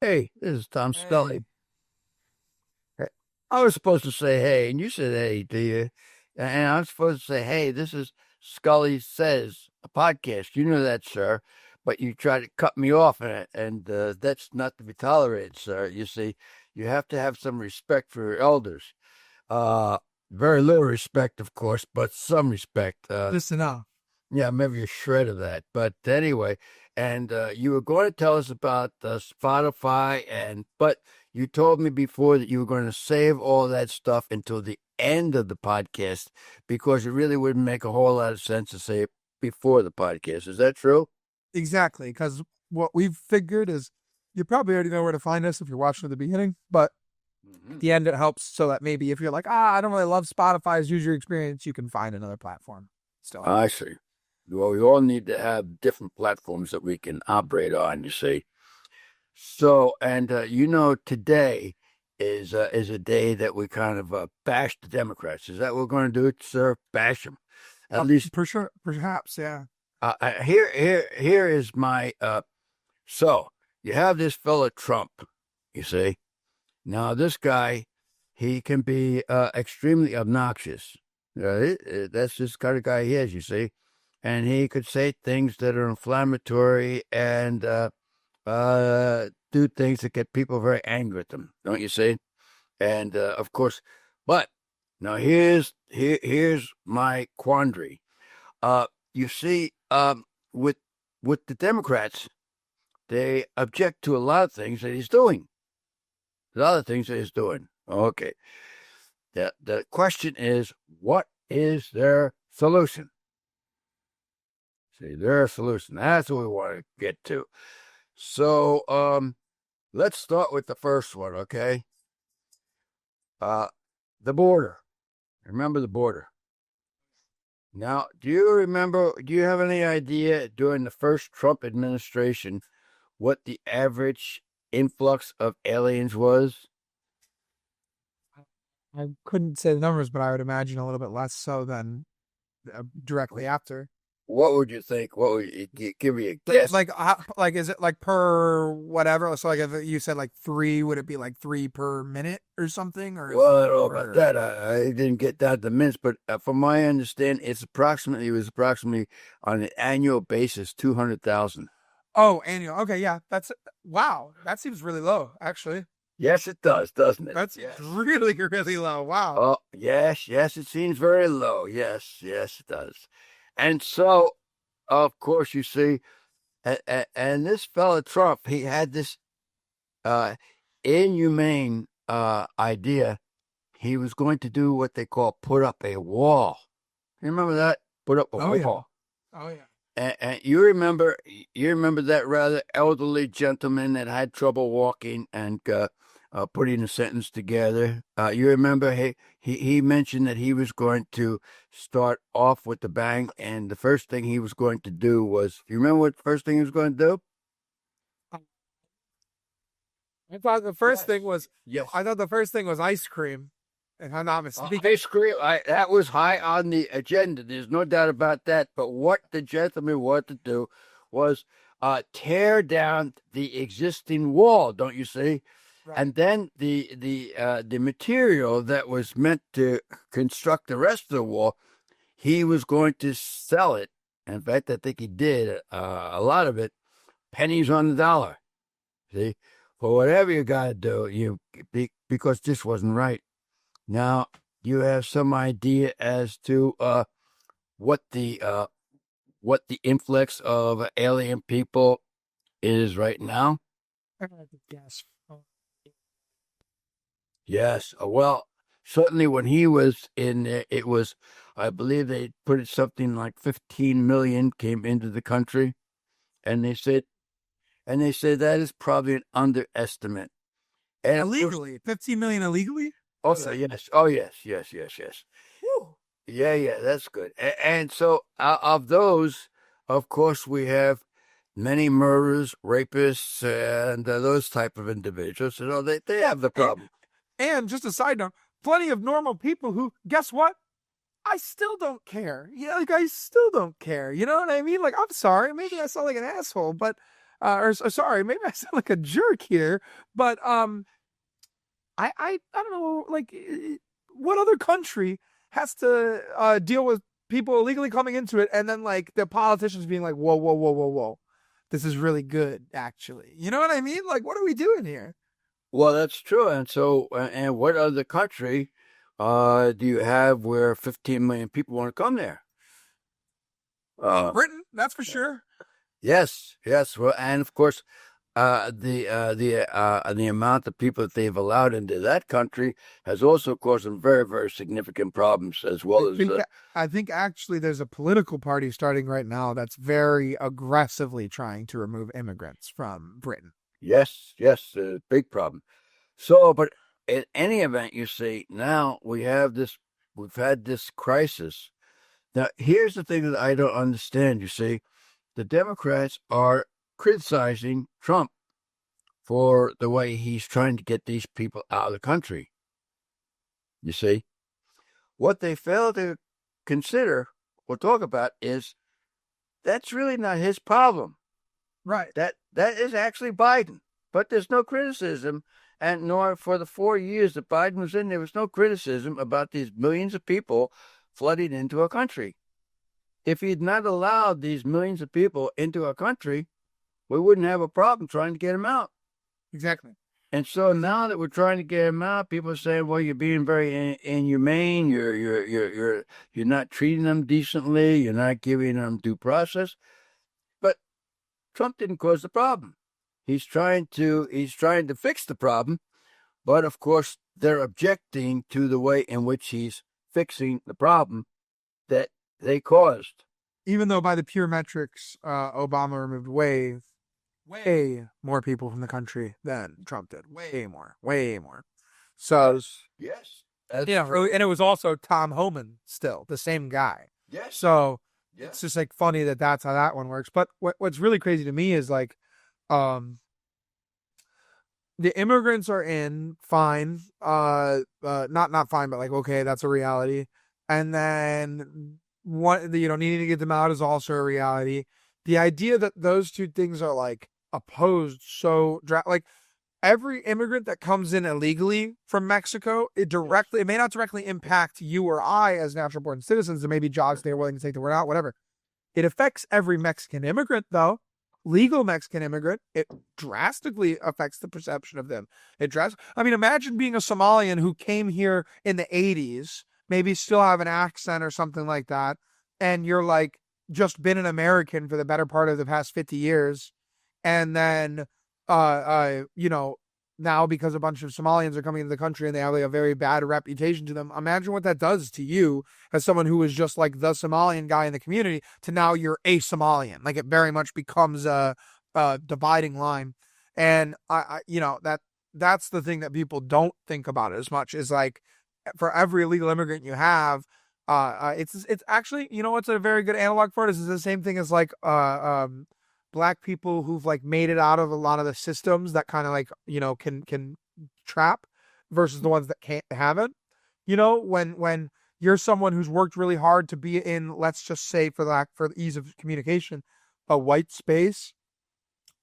Hey, this is Tom Hey, Scully. Hey, I was supposed to say hey, and you said hey, do you? And I'm supposed to say, hey, this is Scully Says, a podcast. You know that, sir. But you try to cut me off, and that's not to be tolerated, sir. You see, you have to have some respect for your elders. Uh, Very little respect, of course, but some respect. listen up. Yeah, maybe a shred of that. But anyway, and you were going to tell us about Spotify, but you told me before that you were going to save all that stuff until the end of the podcast because it really wouldn't make a whole lot of sense to say it before the podcast. Is that true? Exactly, because what we've figured is you probably already know where to find us if you're watching at the beginning, but Hmm. at the end it helps so that maybe if you're like, I don't really love Spotify's user experience, you can find another platform. Still help. I see. Well, we all need to have different platforms that we can operate on, you see. So, and today is a day that we kind of bash the Democrats. Is that what we're going to do, sir? Bash them. At least For sure, perhaps, yeah. here is my. So you have this fella Trump. You see, now this guy, he can be extremely obnoxious. That's just kind of guy he is. You see, and he could say things that are inflammatory and do things that get people very angry at them, don't you see? And of course, but now here's my quandary. You see, with the Democrats, they object to a lot of things that he's doing. A lot of things that he's doing. Okay. The question is, what is their solution? See, their solution. That's what we want to get to. So, let's start with the first one, okay? Uh, the border. Remember the border. Now, do you have any idea during the first Trump administration what the average influx of aliens was? I couldn't say the numbers, but I would imagine a little bit less so than directly after. What would you think? What would you give me a guess? Like, is it like per whatever? So, like, if you said like three, would it be like three per minute or something, Well, I don't know about or that. I didn't get down to the minutes, but from my understanding, it was approximately on an annual basis 200,000. oh, annual? Okay, yeah, that's wow. That seems really low, actually. Yes, it does, doesn't it? That's Yes. really, really low. Wow. Oh, yes, yes, it seems very low. Yes, yes, it does. And so, of course, you see, and this fella Trump, he had this uh, inhumane idea. He was going to do what they call put up a wall. You remember that? Put up a Oh yeah. wall. Oh yeah. And you remember that rather elderly gentleman that had trouble walking and putting a sentence together. You remember he mentioned that he was going to start off with the bang, and the first thing he was going to do was. You remember what the first thing he was going to do? I thought the first thing Yes. was Yes. I thought the first thing was ice cream, if I'm not mistaken. Ice cream. That was high on the agenda. There's no doubt about that. But what the gentleman wanted to do was tear down the existing wall. Don't you see? Right. And then the material that was meant to construct the rest of the wall, he was going to sell it. In fact, I think he did a lot of it, pennies on the dollar. See, for whatever you got to do, because this wasn't right. Now, you have some idea as to what the uh, what the influx of alien people is right now? I had to guess. Oh, Yes. Well, certainly when he was in there, it was, I believe they put it something like 15 million came into the country, and they said that is probably an underestimate. And of course, illegally, 15 million illegally. also yes, oh yes, yes, yes, yes. Whew. Yeah, yeah, that's good. And so of those, of course, we have many murderers, rapists, and those type of individuals. You know, they have the And, problem. and just a side note, plenty of normal people who, guess what? I still don't care. Yeah, like I still don't care. You know what I mean? Like I'm sorry, maybe I sound like an asshole, but Sorry, maybe I sound like a jerk here, but I don't know, like, what other country has to deal with people illegally coming into it, and then like the politicians being like, whoa, whoa, whoa, whoa, whoa, this is really good, actually. You know what I mean? Like, what are we doing here? Well, that's true. And so, and what other country do you have where 15 million people want to come there? Uh, Britain, that's for sure. yes, yes. Well, and of course, the amount of people that they've allowed into that country has also caused some very, very significant problems, as I well as think I think actually there's a political party starting right now that's very aggressively trying to remove immigrants from Britain. yes, yes, a big problem. So, but in any event, you see, now we've had this crisis. Now, here's the thing that I don't understand. You see, the Democrats are criticizing Trump for the way he's trying to get these people out of the country. You see, what they fail to consider or talk about is that's really not his problem. Right. That is actually Biden. But there's no criticism, and nor for the 4 years that Biden was in, there was no criticism about these millions of people flooding into a country. If he had not allowed these millions of people into our country, we wouldn't have a problem trying to get them out. Exactly. And so now that we're trying to get them out, people are saying, "Well, you're being very inhumane. You're not treating them decently. You're not giving them due process." But Trump didn't cause the problem. He's trying to fix the problem, but of course they're objecting to the way in which he's fixing the problem that they caused. Even though by the pure metrics, Obama removed way more people from the country than Trump did. Way more, way more. So, Yes, that's yeah, true. and it was also Tom Homan, still the same guy. Yes, So it's yes, just like funny that that's how that one works. But what's really crazy to me is like, um, the immigrants are in fine, not fine, but like okay, that's a reality. And then needing to get them out is also a reality. The idea that those two things are like opposed, like every immigrant that comes in illegally from Mexico, it may not directly impact you or I as natural born citizens, and maybe jobs they're willing to take that we're not, whatever. It affects every Mexican immigrant, though. Legal Mexican immigrant, it drastically affects the perception of them. I mean, imagine being a Somalian who came here in the 80s, maybe still have an accent or something like that, and you're like just been an American for the better part of the past 50 years, and then, now because a bunch of Somalians are coming into the country and they have like a very bad reputation to them. Imagine what that does to you as someone who was just like the Somalian guy in the community to now you're a Somalian. Like it very much becomes a dividing line. And that's the thing that people don't think about as much is like for every illegal immigrant you have, it's actually, what's a very good analog for it is the same thing as like black people who've like made it out of a lot of the systems that kind of like can trap versus the ones that can't haven't. When you're someone who's worked really hard to be in, let's just say for the ease of communication, a white space,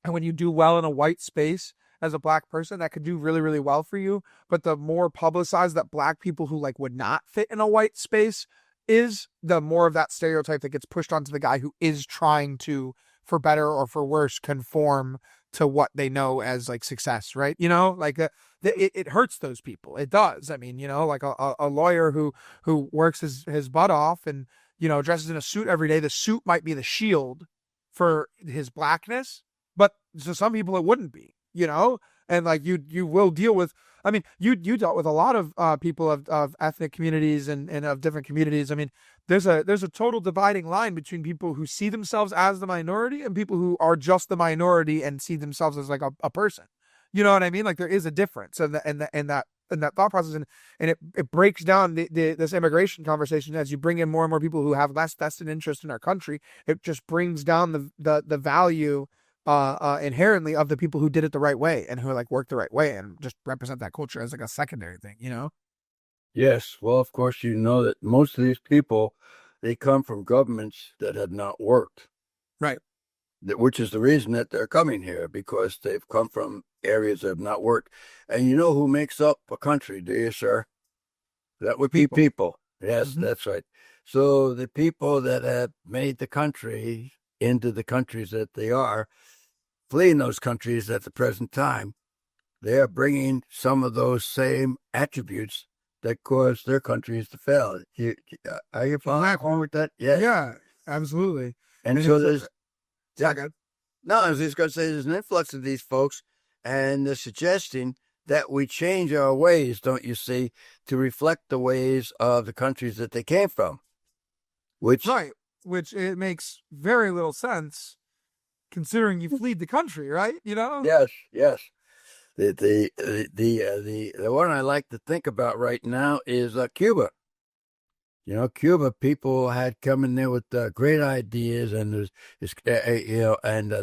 and when you do well in a white space as a black person, that could do really, really well for you. But the more publicized that black people who like would not fit in a white space is, the more of that stereotype that gets pushed onto the guy who is trying to, for better or for worse, conform to what they know as like success, right? It hurts those people. It does. I mean, like a lawyer who works his butt off and dresses in a suit every day. The suit might be the shield for his blackness, but to some people it wouldn't be. And like you will deal with. I mean, you dealt with a lot of people of ethnic communities and of different communities. I mean, there's a total dividing line between people who see themselves as the minority and people who are just the minority and see themselves as like a person. You know what I mean? Like there is a difference in that thought process, and it breaks down this immigration conversation as you bring in more and more people who have less vested interest in our country. It just brings down the value inherently of the people who did it the right way and who like worked the right way and just represent that culture as like a secondary thing. yes. Well, of course, you know that most of these people, they come from governments that had not worked. Right. which is the reason that they're coming here, because they've come from areas that have not worked. And you know who makes up a country, do you, sir? That would be People. people. Yes, Hmm. that's right. So the people that have made the country into the countries that they are, fleeing those countries at the present time, they are bringing some of those same attributes that caused their countries to fail. Are you following with that? Yes. Yeah, absolutely. And And so it's there's, yeah, second. no, I was just going to say there's an influx of these folks, and they're suggesting that we change our ways, don't you see, to reflect the ways of the countries that they came from, which, Right, which it makes very little sense considering you fled the country, right? You know? yes, yes. The one I like to think about right now is Cuba. You know, Cuba people had come in there with great ideas, and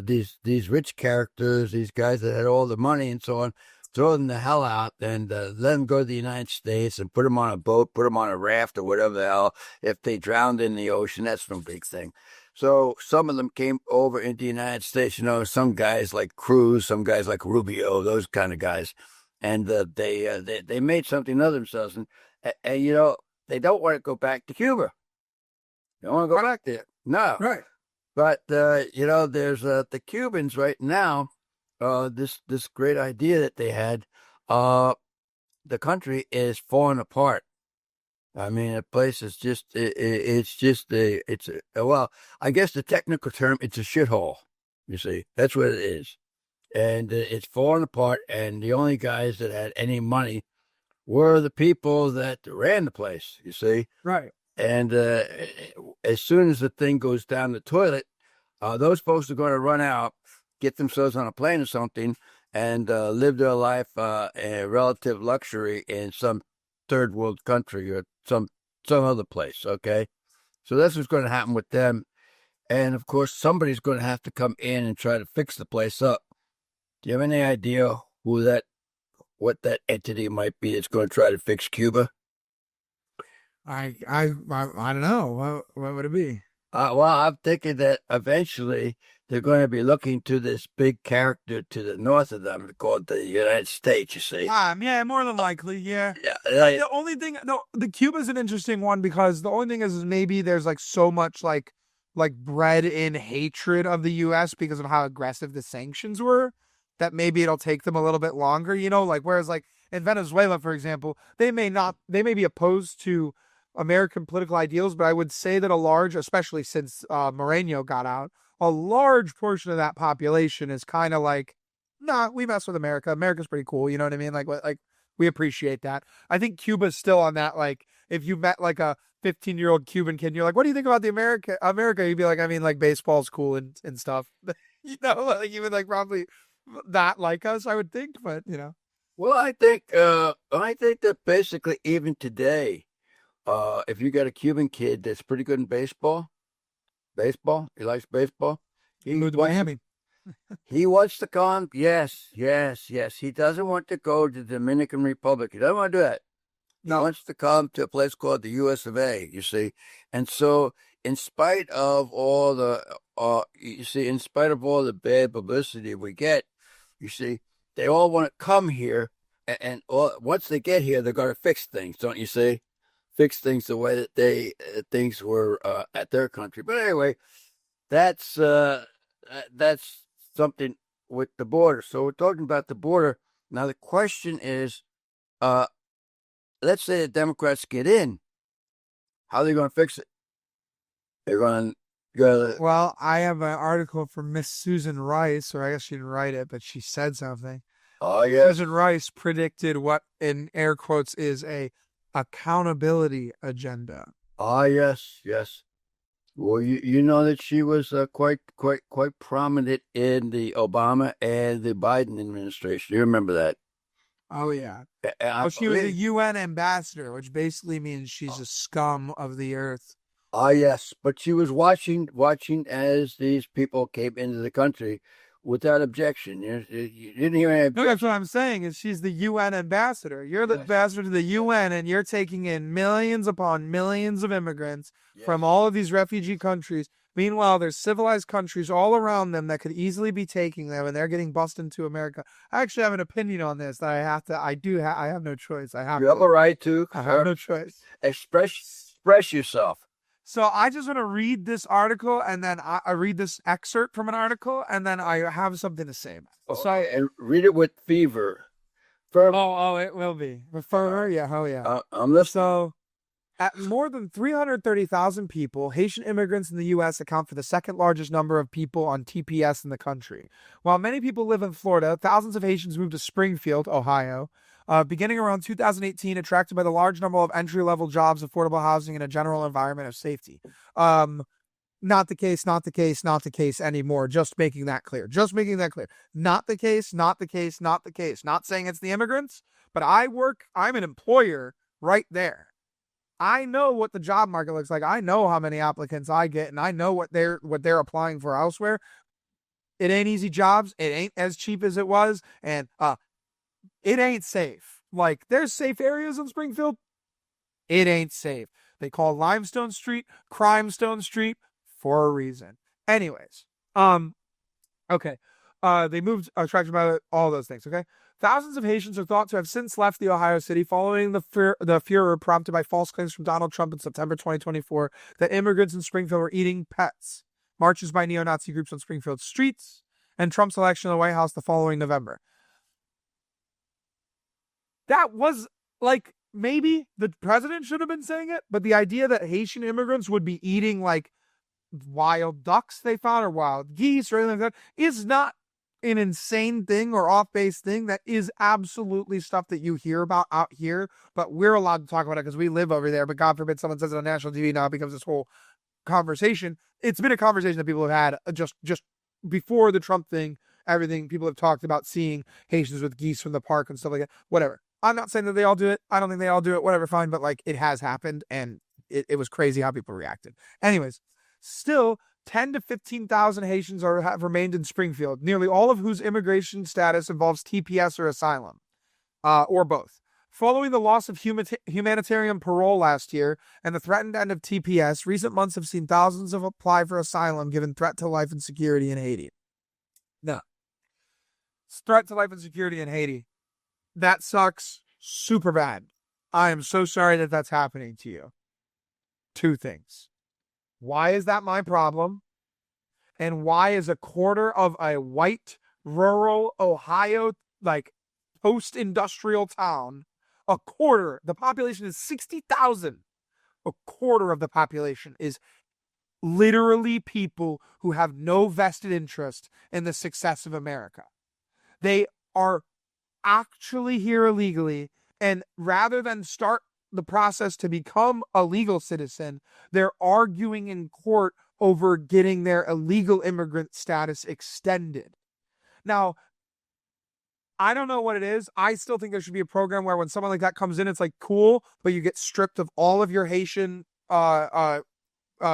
these rich characters, these guys that had all the money and so on, throw them the hell out and let them go to the United States and put them on a boat, put them on a raft or whatever the hell. If they drowned in the ocean, that's no big thing. So some of them came over into the United States. You know, some guys like Cruz, some guys like Rubio, those kind of guys, and they made something of themselves. And you know, they don't want to go back to Cuba. They don't want to go back there. No. Right. But you know, there's the Cubans right now. This great idea that they had. The country is falling apart. I mean, the place is just it's just well, I guess the technical term, it's a shithole. You see, that's what it is, and it's falling apart. And the only guys that had any money were the people that ran the place. You see. Right. And as soon as the thing goes down the toilet, those folks are going to run out, get themselves on a plane or something, and live their life in relative luxury in some third world country or some other place. Okay, so that's what's going to happen with them. And of course, somebody's going to have to come in and try to fix the place up. Do you have any idea what that entity might be that's going to try to fix Cuba? I don't know. What would it be? Well, I'm thinking that eventually they're going to be looking to this big character to the north of them called the United States, you see. Yeah, more than likely, yeah. Yeah, The only thing, no, the Cuba's an interesting one because the only thing is maybe there's like so much like bred in hatred of the U.S. because of how aggressive the sanctions were that maybe it'll take them a little bit longer, you know, like whereas like in Venezuela, for example, they may be opposed to American political ideals, but I would say that a large, especially since Moreno got out, a large portion of that population is kind of like, nah, we mess with America. America's pretty cool. You know what I mean? Like we appreciate that. I think Cuba's still on that. Like, if you met like a 15-year-old Cuban kid, and you're like, what do you think about the America? You'd be like, I mean, like baseball's cool and stuff. You know, like you would like probably not like us, I would think, but you know. well, I think that basically even today, if you got a Cuban kid that's pretty good in baseball, he likes baseball. He Move to wants Miami. he wants to come. Yes, yes, yes. He doesn't want to go to the Dominican Republic. He doesn't want to do that. He No. wants to come to a place called the US of A, you see. And so, in spite of all the, in spite of all the bad publicity we get, you see, they all want to come here. And once they get here, they're going to fix things, don't you see? Fix things the way that things were at their country. But anyway, that's that's something with the border. So we're talking about the border. Now, the question is, uh, let's say the Democrats get in, how are they going to fix it? They're going to. Well, I have an article from Miss Susan Rice, or I guess she didn't write it, but she said something. Oh yes, Susan Rice predicted what, in air quotes, is a accountability agenda. oh yes, yes. Well, you know that she was quite prominent in the Obama and the Biden administration. You remember that? Oh yeah. I Well, she was a believe. UN ambassador, which basically means she's a scum of the earth. Ah, yes, but she was watching as these people came into the country without objection. You didn't hear any No, that's objection. what I'm saying. Is she's the UN ambassador. You're the Yes, ambassador to the UN, and you're taking in millions upon millions of immigrants from yes, all of these refugee countries, Meanwhile, there's civilized countries all around them that could easily be taking them, and they're getting bussed into America. I actually have an opinion on this that I have to. I have no choice. You have a right to, I have sir. no choice. Express yourself. So I just want to read this article, and then I read this excerpt from an article, and then I have something to say. And read it with fever. Firm. Oh, it will be. Fervor, yeah, oh yeah. I'm listening. So, at more than 330,000 people, Haitian immigrants in the U.S. account for the second largest number of people on TPS in the country. While many people live in Florida, thousands of Haitians moved to Springfield, Ohio, beginning around 2018, attracted by the large number of entry-level jobs, affordable housing, and a general environment of safety. Not the case, not the case, not the case anymore. Just making that clear. Just making that clear. Not the case, not the case, not the case. Not saying it's the immigrants, but I'm an employer right there. I know what the job market looks like. I know how many applicants I get, and I know what they're applying for elsewhere. It ain't easy jobs. It ain't as cheap as it was, and it ain't safe. Like, there's safe areas in Springfield. It ain't safe. They call Limestone Street Crimestone Street for a reason. Anyways, okay. They moved, attracted by all those things, okay? Thousands of Haitians are thought to have since left the Ohio city following the furor prompted by false claims from Donald Trump in September 2024 that immigrants in Springfield were eating pets, marches by neo-Nazi groups on Springfield streets, and Trump's election in the White House the following November. That was, like, maybe the president should have been saying it, but the idea that Haitian immigrants would be eating, like, wild ducks they found or wild geese or anything like that is not an insane thing or off-base thing. That is absolutely stuff that you hear about out here, but we're allowed to talk about it because we live over there. But God forbid someone says it on national TV, now it becomes this whole conversation. It's been a conversation that people have had just before the Trump thing. Everything people have talked about seeing Haitians with geese from the park and stuff like that. Whatever. I'm not saying that they all do it. I don't think they all do it. Whatever, fine. But like, it has happened, and it was crazy how people reacted. Anyways, still, 10 to 15,000 Haitians have remained in Springfield, nearly all of whose immigration status involves TPS or asylum, or both. Following the loss of humanitarian parole last year and the threatened end of TPS, recent months have seen thousands of apply for asylum given threat to life and security in Haiti. No. Threat to life and security in Haiti. That sucks super bad. I am so sorry that that's happening to you. Two things. Why is that my problem? And why is a quarter of a white, rural Ohio, like, post-industrial town, a quarter, the population is 60,000. A quarter of the population is literally people who have no vested interest in the success of America. They are actually here illegally, and rather than start the process to become a legal citizen, they're arguing in court over getting their illegal immigrant status extended. Now, I don't know what it is. I still think there should be a program where when someone like that comes in, it's like, cool, but you get stripped of all of your Haitian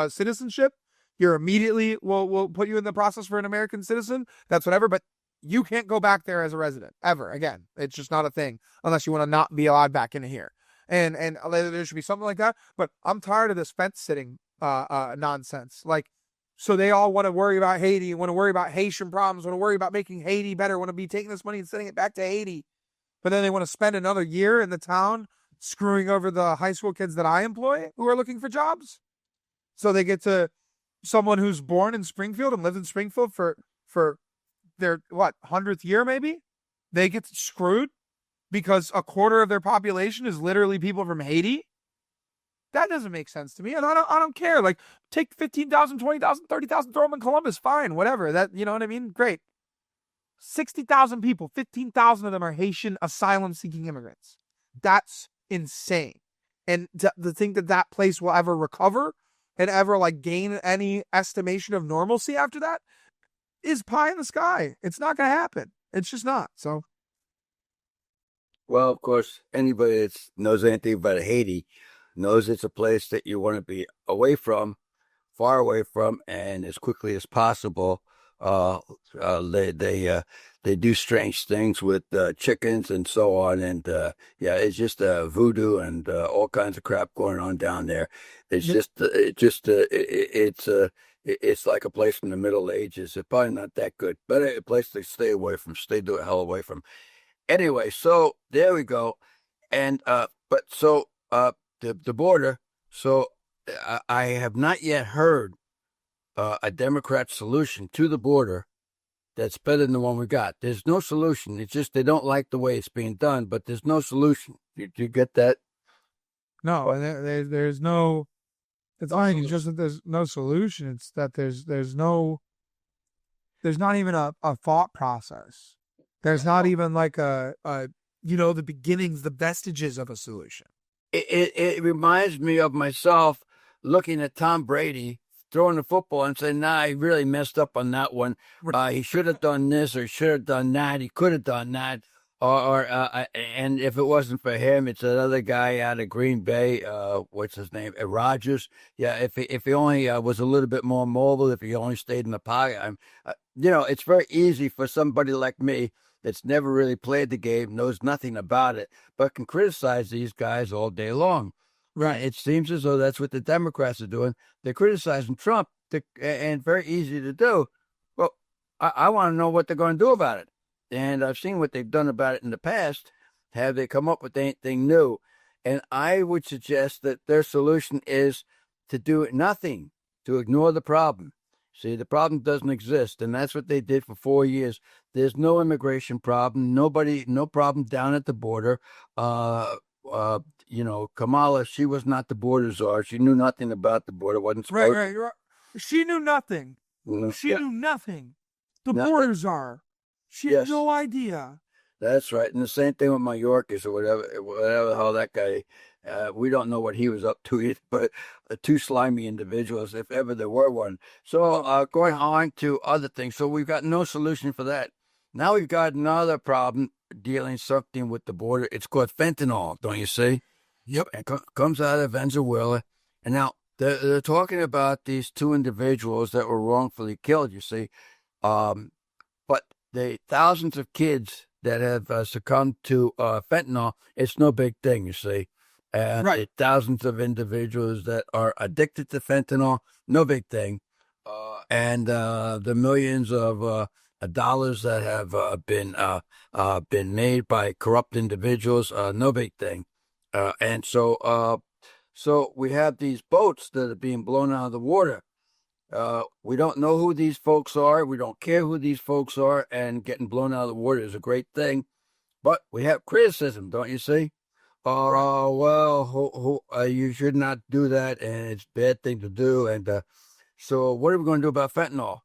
citizenship. You're immediately, we'll put you in the process for an American citizen. That's whatever, but you can't go back there as a resident ever again. It's just not a thing unless you want to not be allowed back into here. And there should be something like that. But I'm tired of this fence sitting nonsense. Like, so they all want to worry about Haiti, want to worry about Haitian problems, want to worry about making Haiti better, want to be taking this money and sending it back to Haiti. But then they want to spend another year in the town screwing over the high school kids that I employ who are looking for jobs. So they get to someone who's born in Springfield and lived in Springfield for their 100th year maybe. They get screwed because a quarter of their population is literally people from Haiti. That doesn't make sense to me. And I don't care. Like, take 15,000, 20,000, 30,000, throw them in Columbus. Fine, whatever. That, you know what I mean? Great. 60,000 people, 15,000 of them are Haitian asylum-seeking immigrants. That's insane. And to think that place will ever recover and ever, like, gain any estimation of normalcy after that is pie in the sky. It's not going to happen. It's just not. So, well, of course, anybody that knows anything about Haiti knows it's a place that you want to be away from, far away from, and as quickly as possible. They do strange things with chickens and so on, and it's just voodoo and all kinds of crap going on down there. It's It's like a place from the Middle Ages. It's probably not that good, but a place to stay away from, stay the hell away from. Anyway, so there we go. And but so the border. So I have not yet heard a Democrat solution to the border that's better than the one we got. There's no solution. It's just they don't like the way it's being done, but there's no solution. Do you get that? No, and there's no. It's just that there's no solution. It's that there's not even a thought process. There's not even like the beginnings, the vestiges of a solution. It reminds me of myself looking at Tom Brady throwing the football and saying, "Nah, he really messed up on that one. He should have done this or he should have done that. He could have done that." And if it wasn't for him, it's another guy out of Green Bay. What's his name? Rodgers. Yeah, if he only was a little bit more mobile, if he only stayed in the pocket, it's very easy for somebody like me that's never really played the game, knows nothing about it, but can criticize these guys all day long. Right. It seems as though that's what the Democrats are doing. They're criticizing Trump, and very easy to do. Well, I want to know what they're going to do about it. And I've seen what they've done about it in the past. Have they come up with anything new? And I would suggest that their solution is to do nothing, to ignore the problem. See, the problem doesn't exist, and that's what they did for 4 years. There's no immigration problem, no problem down at the border. Kamala, she was not the border czar. She knew nothing about the border. Wasn't supposed. Right. She knew nothing. She knew nothing. The border czar. She had no idea. That's right. And the same thing with Mayorkas or whatever the hell that guy, we don't know what he was up to either, but two slimy individuals, if ever there were one. So going on to other things. So we've got no solution for that. Now we've got another problem dealing something with the border. It's called fentanyl, don't you see? Yep. It comes out of Venezuela. And now they're talking about these two individuals that were wrongfully killed, you see. But the thousands of kids that have succumbed to fentanyl, it's no big thing, you see. And the thousands of individuals that are addicted to fentanyl, no big thing. And the millions of dollars that have been made by corrupt individuals, no big thing. And so we have these boats that are being blown out of the water. We don't know who these folks are. We don't care who these folks are, and getting blown out of the water is a great thing. But we have criticism, don't you see? You should not do that, and it's a bad thing to do. And so what are we going to do about fentanyl?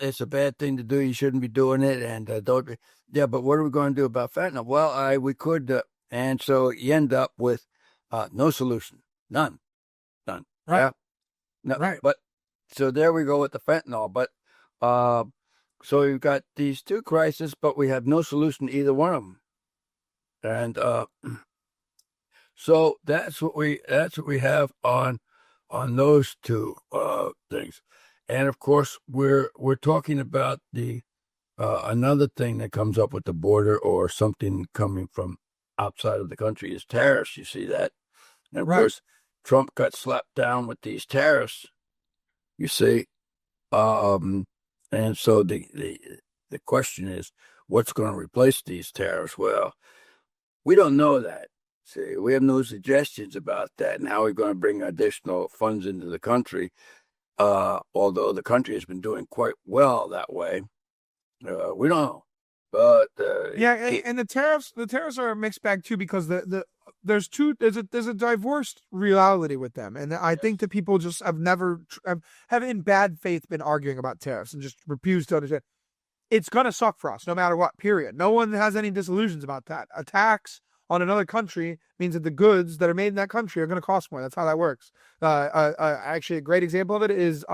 It's a bad thing to do. You shouldn't be doing it, and don't. Yeah, but what are we going to do about fentanyl? Well, we could, and so you end up with no solution, none. Right. Yeah? No, right. But so there we go with the fentanyl. But so we've got these two crises, but we have no solution to either one of them. And so that's what we have on those two things. And of course, we're talking about the another thing that comes up with the border or something coming from outside of the country is tariffs. You see that? And of course, Trump got slapped down with these tariffs. You see, and so the question is, what's going to replace these tariffs? Well, we don't know that. See, we have no suggestions about that and how we're going to bring additional funds into the country. Although the country has been doing quite well that way, we don't know. But and the tariffs are a mixed bag too, because there's a divorced reality with them, and I think that people just have in bad faith been arguing about tariffs and just refuse to understand. It's gonna suck for us no matter what. Period. No one has any disillusions about that. A tax on another country means that the goods that are made in that country are going to cost more. That's how that works. Actually, a great example of it is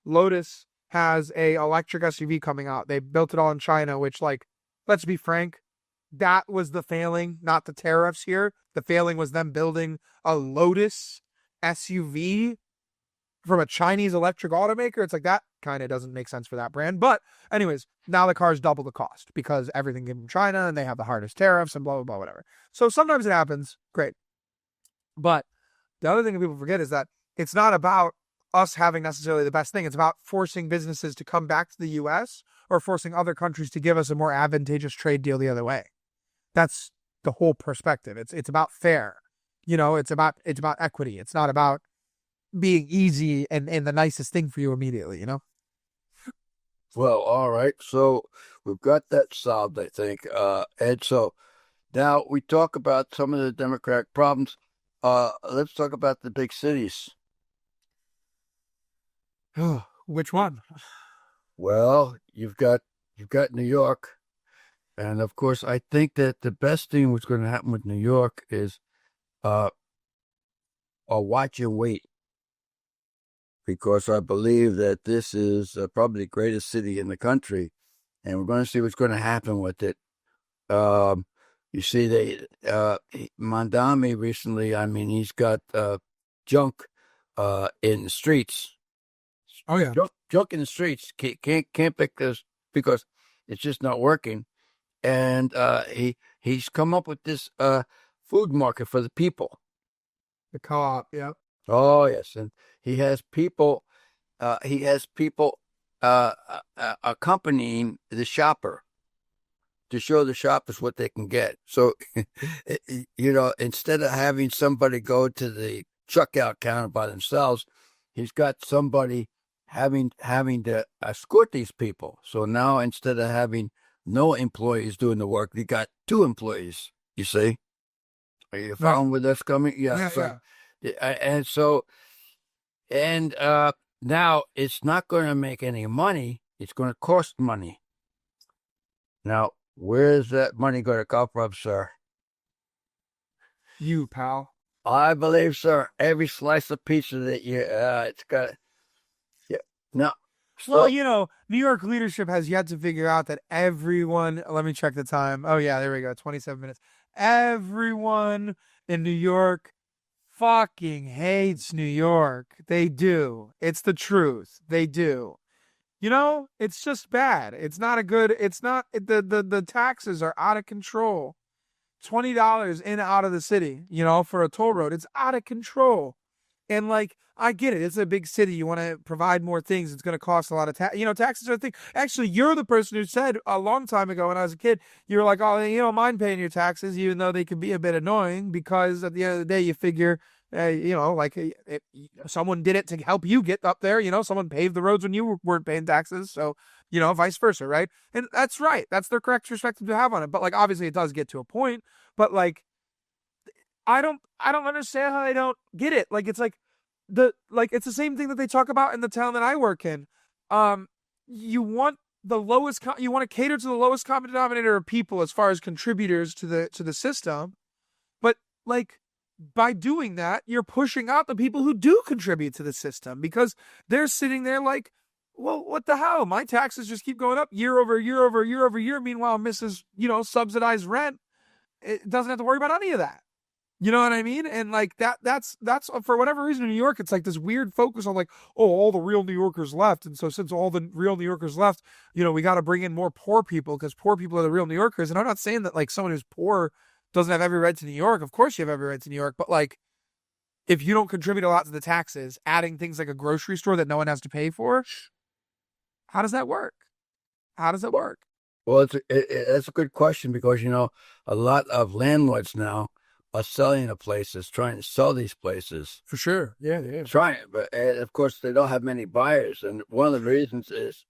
Lotus has a electric SUV coming out. They built it all in China, which, like, let's be frank, that was the failing, not the tariffs here. The failing was them building a Lotus SUV from a Chinese electric automaker. It's like, that kind of doesn't make sense for that brand. But anyways, now the car's double the cost because everything came from China and they have the hardest tariffs and blah, blah, blah, whatever. So sometimes it happens. Great. But the other thing that people forget is that it's not about us having necessarily the best thing. It's about forcing businesses to come back to the U.S. or forcing other countries to give us a more advantageous trade deal the other way. That's the whole perspective. It's about fair. It's about equity. It's not about being easy and the nicest thing for you immediately. Well, all right. So we've got that solved, I think. And so now we talk about some of the Democratic problems. Let's talk about the big cities. Which one? Well, you've got New York, and of course, I think that the best thing what's going to happen with New York is uh, a watch and wait, because I believe that this is probably the greatest city in the country, and we're going to see what's going to happen with it. Um, you see, Mondami recently. I mean, he's got junk in the streets. Oh yeah. Junk in the streets. Can't pick this because it's just not working. And he's come up with this food market for the people. The co-op, yeah. Oh yes, and he has people. Accompanying the shopper to show the shoppers what they can get. So, instead of having somebody go to the checkout counter by themselves, he's got somebody having to escort these people. So now instead of having no employees doing the work, they got two employees. You see? Are you following where that's coming? Yes. Yeah, And so, and now it's not going to make any money. It's going to cost money. Now, where's that money going to come from, sir? You, pal. I believe, sir, every slice of pizza that it's got, yeah, no. Well, New York leadership has yet to figure out that everyone, let me check the time. Oh, yeah, there we go. 27 minutes. Everyone in New York fucking hates New York. They do. It's the truth. They do. It's just bad. The taxes are out of control. $20 in and out of the city, for a toll road. It's out of control. And I get it. It's a big city. You want to provide more things. It's going to cost a lot of taxes are a thing. Actually, you're the person who said a long time ago when I was a kid, you were like, oh, you don't mind paying your taxes, even though they can be a bit annoying, because at the end of the day, you figure, someone did it to help you get up there. Someone paved the roads when you weren't paying taxes. So, vice versa, right? And that's right. That's their correct perspective to have on it. But obviously it does get to a point. But I don't understand how they don't get it. It's it's the same thing that they talk about in the town that I work in. You want you want to cater to the lowest common denominator of people as far as contributors to the system. But by doing that, you're pushing out the people who do contribute to the system, because they're sitting there well, what the hell? My taxes just keep going up year over year over year over year. Meanwhile, Mrs. Subsidized rent, it doesn't have to worry about any of that. You know what I mean? And that's for whatever reason in New York, it's this weird focus on all the real New Yorkers left. And so since all the real New Yorkers left, we got to bring in more poor people, because poor people are the real New Yorkers. And I'm not saying that someone who's poor doesn't have every right to New York. Of course you have every right to New York. But if you don't contribute a lot to the taxes, adding things like a grocery store that no one has to pay for, how does that work? How does it work? Well, that's a good question, because, a lot of landlords now are selling the places, trying to sell these places. For sure. Yeah, yeah. Trying, but of course they don't have many buyers. And one of the reasons is,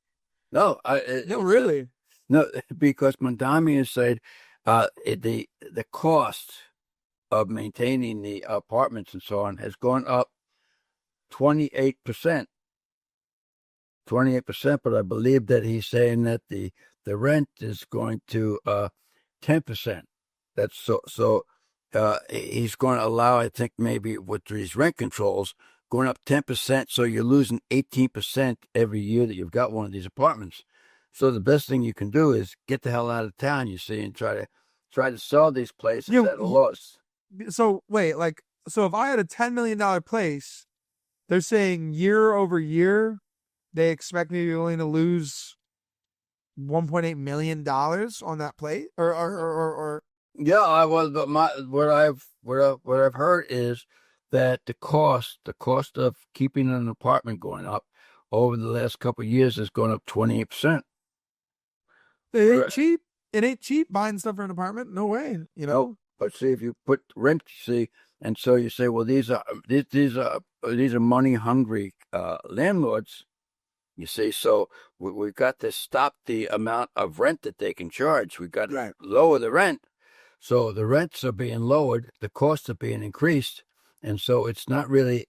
no, really? No, because Mondami has said the cost of maintaining the apartments and so on has gone up 28%. 28%, but I believe that he's saying that the rent is going to 10%. That's so he's going to allow, I think, maybe with these rent controls going up 10%, so you're losing 18% every year that you've got one of these apartments. So the best thing you can do is get the hell out of town, you see, and try to sell these places at a loss. So wait, so if I had a $10 million place, they're saying year over year they expect me to be willing to lose $1.8 million on that plate, or yeah, I was, but what I've heard is that the cost of keeping an apartment going up over the last couple of years has gone up 28%. It ain't cheap. It ain't cheap buying stuff for an apartment. No way. You know. No, but see if you put rent, see, and so you say, well, these are money hungry landlords. You see, so we've got to stop the amount of rent that they can charge. We've got to lower the rent. So the rents are being lowered, the costs are being increased, and so it's not really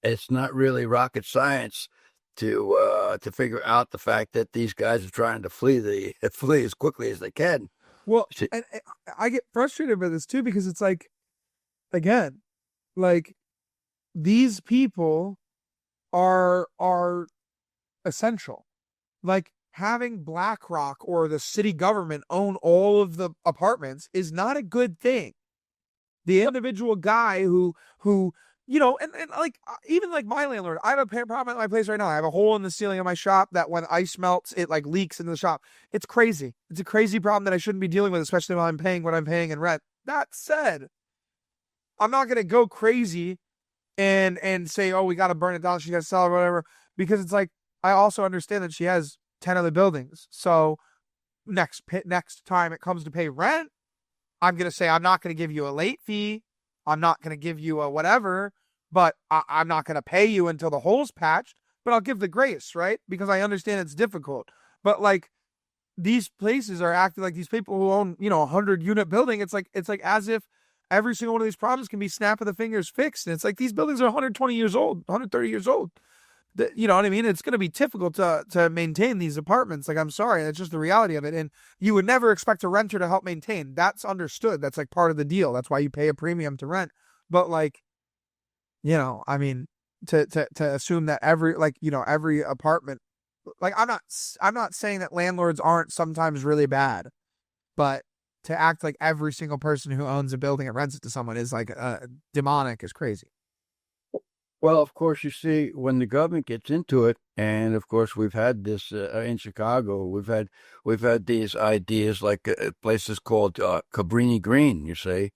rocket science to figure out the fact that these guys are trying to flee as quickly as they can. Well, and I get frustrated by this too because it's like, again, like these people are essential. Like having BlackRock or the city government own all of the apartments is not a good thing. The individual guy who and like even like my landlord, I have a problem at my place right now. I have a hole in the ceiling of my shop that when ice melts, it like leaks into the shop. It's crazy. It's a crazy problem that I shouldn't be dealing with, especially while I'm paying what I'm paying in rent. That said, I'm not gonna go crazy and say, oh, we gotta burn it down, she gotta sell it or whatever, because it's like I also understand that she has 10 other buildings. So next time it comes to pay rent, I'm going to say, I'm not going to give you a late fee. I'm not going to give you a whatever, but I'm not going to pay you until the hole's patched, but I'll give the grace, right? Because I understand it's difficult. But like these places are acting like these people who own, 100-unit building. It's like as if every single one of these problems can be snap of the fingers fixed. And it's like these buildings are 120 years old, 130 years old. You know what I mean? It's going to be difficult to maintain these apartments. Like, I'm sorry, that's just the reality of it. And you would never expect a renter to help maintain. That's understood. That's like part of the deal. That's why you pay a premium to rent. But like, I mean, to assume that every apartment, like I'm not saying that landlords aren't sometimes really bad, but to act like every single person who owns a building and rents it to someone is like demonic is crazy. Well, of course, you see, when the government gets into it, and of course, we've had this in Chicago. We've had these ideas like places called Cabrini Green. You see,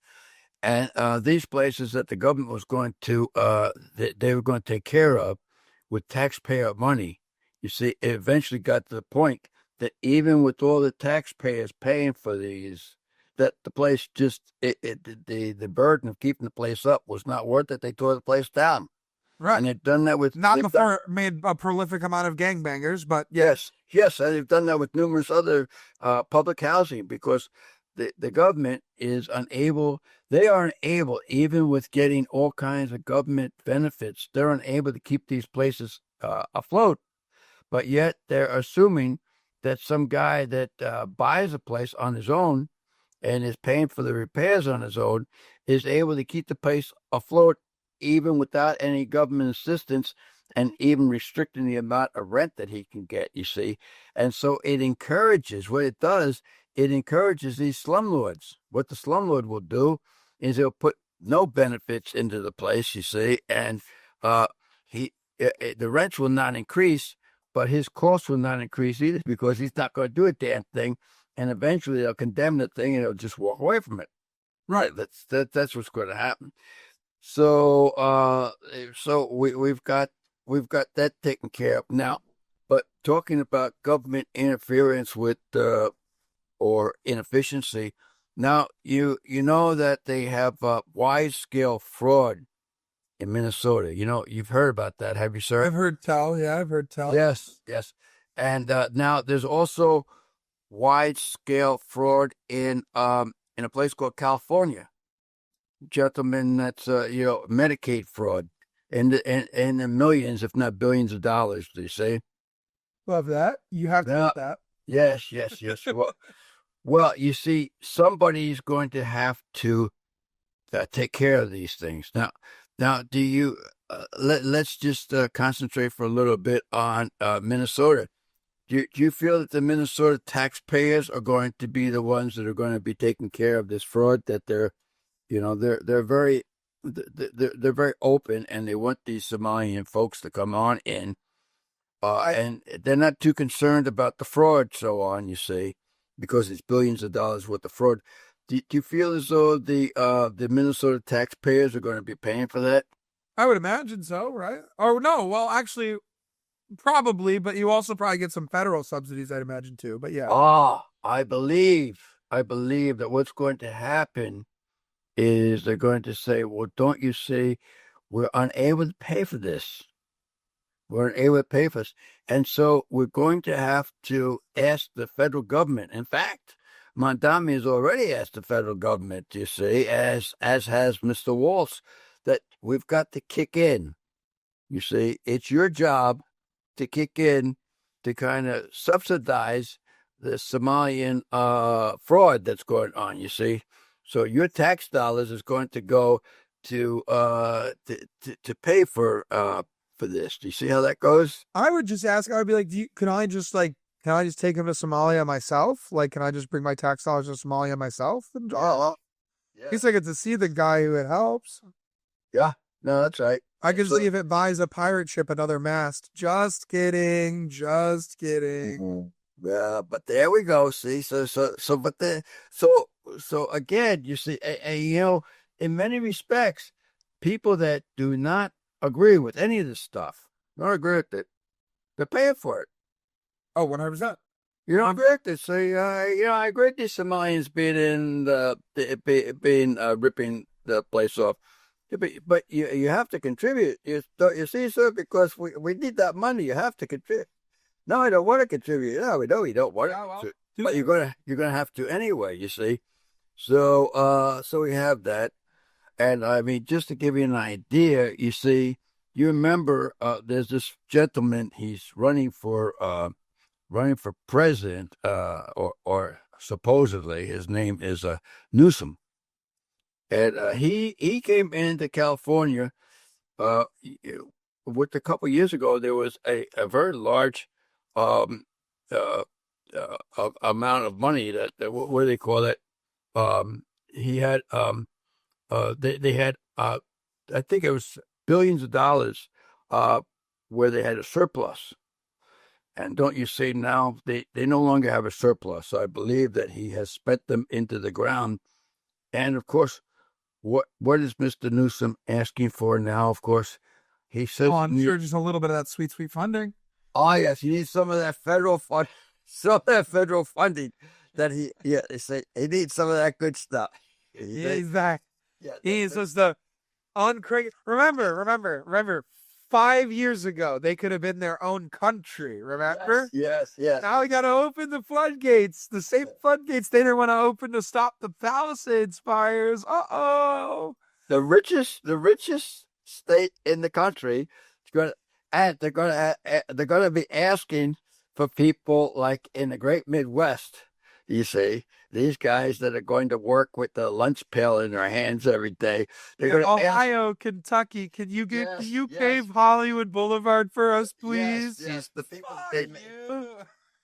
and these places that the government was going to they were going to take care of with taxpayer money. You see, it eventually got to the point that even with all the taxpayers paying for these, that the place the burden of keeping the place up was not worth it. They tore the place down. Right. And they've done that with not before it made a prolific amount of gangbangers, but yes, and they've done that with numerous other public housing because the government is unable. They are unable, even with getting all kinds of government benefits, they're unable to keep these places afloat. But yet they're assuming that some guy that buys a place on his own and is paying for the repairs on his own is able to keep the place afloat even without any government assistance and even restricting the amount of rent that he can get, you see. And so it encourages these slumlords. What the slumlord will do is he'll put no benefits into the place, you see, and the rents will not increase, but his costs will not increase either because he's not going to do a damn thing. And eventually they'll condemn the thing and he'll just walk away from it. Right. That's what's going to happen. So, we've got that taken care of now. But talking about government interference with or inefficiency, now you know that they have wide scale fraud in Minnesota. You've heard about that, have you, sir? I've heard tell. Yeah, I've heard tell. Yes, and now there's also wide scale fraud in a place called California. Gentlemen, that's Medicaid fraud in the millions, if not billions of dollars. They say. Love that. You have to get that. Yes. Well, you see, somebody's going to have to take care of these things. Now, do you? Let's just concentrate for a little bit on Minnesota. Do you feel that the Minnesota taxpayers are going to be the ones that are going to be taking care of this fraud? That they're very open and they want these Somalian folks to come on in, and they're not too concerned about the fraud, so on. You see, because it's billions of dollars worth of fraud. Do you feel as though the Minnesota taxpayers are going to be paying for that? I would imagine so, right? Or no, well, actually, probably, but you also probably get some federal subsidies, I'd imagine too. But yeah. Ah, I believe that what's going to happen is they're going to say, well, don't you see, we're unable to pay for this. We're unable to pay for this. And so we're going to have to ask the federal government. In fact, Mondami has already asked the federal government, you see, as has Mr. Waltz, that we've got to kick in. You see, it's your job to kick in to kind of subsidize the Somalian fraud that's going on, you see. So your tax dollars is going to go to pay for this. Do you see how that goes? I would just ask, I would be like, can I just take him to Somalia myself? Like, can I just bring my tax dollars to Somalia myself? And, Oh, at yeah. least I get to see the guy who it helps. Yeah. No, that's right. I can So, see if it buys a pirate ship another mast. Just kidding. Just kidding. mhm. Yeah, but there we go. See, but so again, you see, in many respects, people that do not agree with any of this stuff, don't agree with it, they're paying for it. Oh, 100%. You don't agree with it. So, I agree with these Somalians being ripping the place off. Yeah, but you have to contribute. You see, sir, because we need that money. You have to contribute. No, I don't want to contribute. No, we know you don't want Yeah, well, to. But you're gonna have to anyway, you see. So we have that. And I mean, just to give you an idea, you see, you remember there's this gentleman, he's running for president, or supposedly his name is Newsom. And he came into California uh, with a couple of years ago. There was a very large um, uh, amount of money what do they call it? He had they had I think it was billions of dollars uh, where they had a surplus. And don't you see now they no longer have a surplus. So I believe that he has spent them into the ground. And of course, what is Mr. Newsom asking for now? Of course, he says, oh, I'm sure just a little bit of that sweet, sweet funding. "Oh yes, he needs some of that federal fund, some of that federal funding that they say he needs some of that good stuff." Yeah, exactly. Yeah, He's just the uncrazy. Remember, 5 years ago, they could have been their own country. Remember? yes. Now we got to open the floodgates. The same floodgates they didn't want to open to stop the Palisades fires. Uh-oh. The richest state in the country is going to, and they're going to be asking for people like in the Great Midwest. You see, these guys that are going to work with the lunch pail in their hands every day. They're Yeah, going to ask. Ohio, Kentucky, can Yes, you yes, pave Hollywood Boulevard for us, yes, please? yes. The people Fuck they you.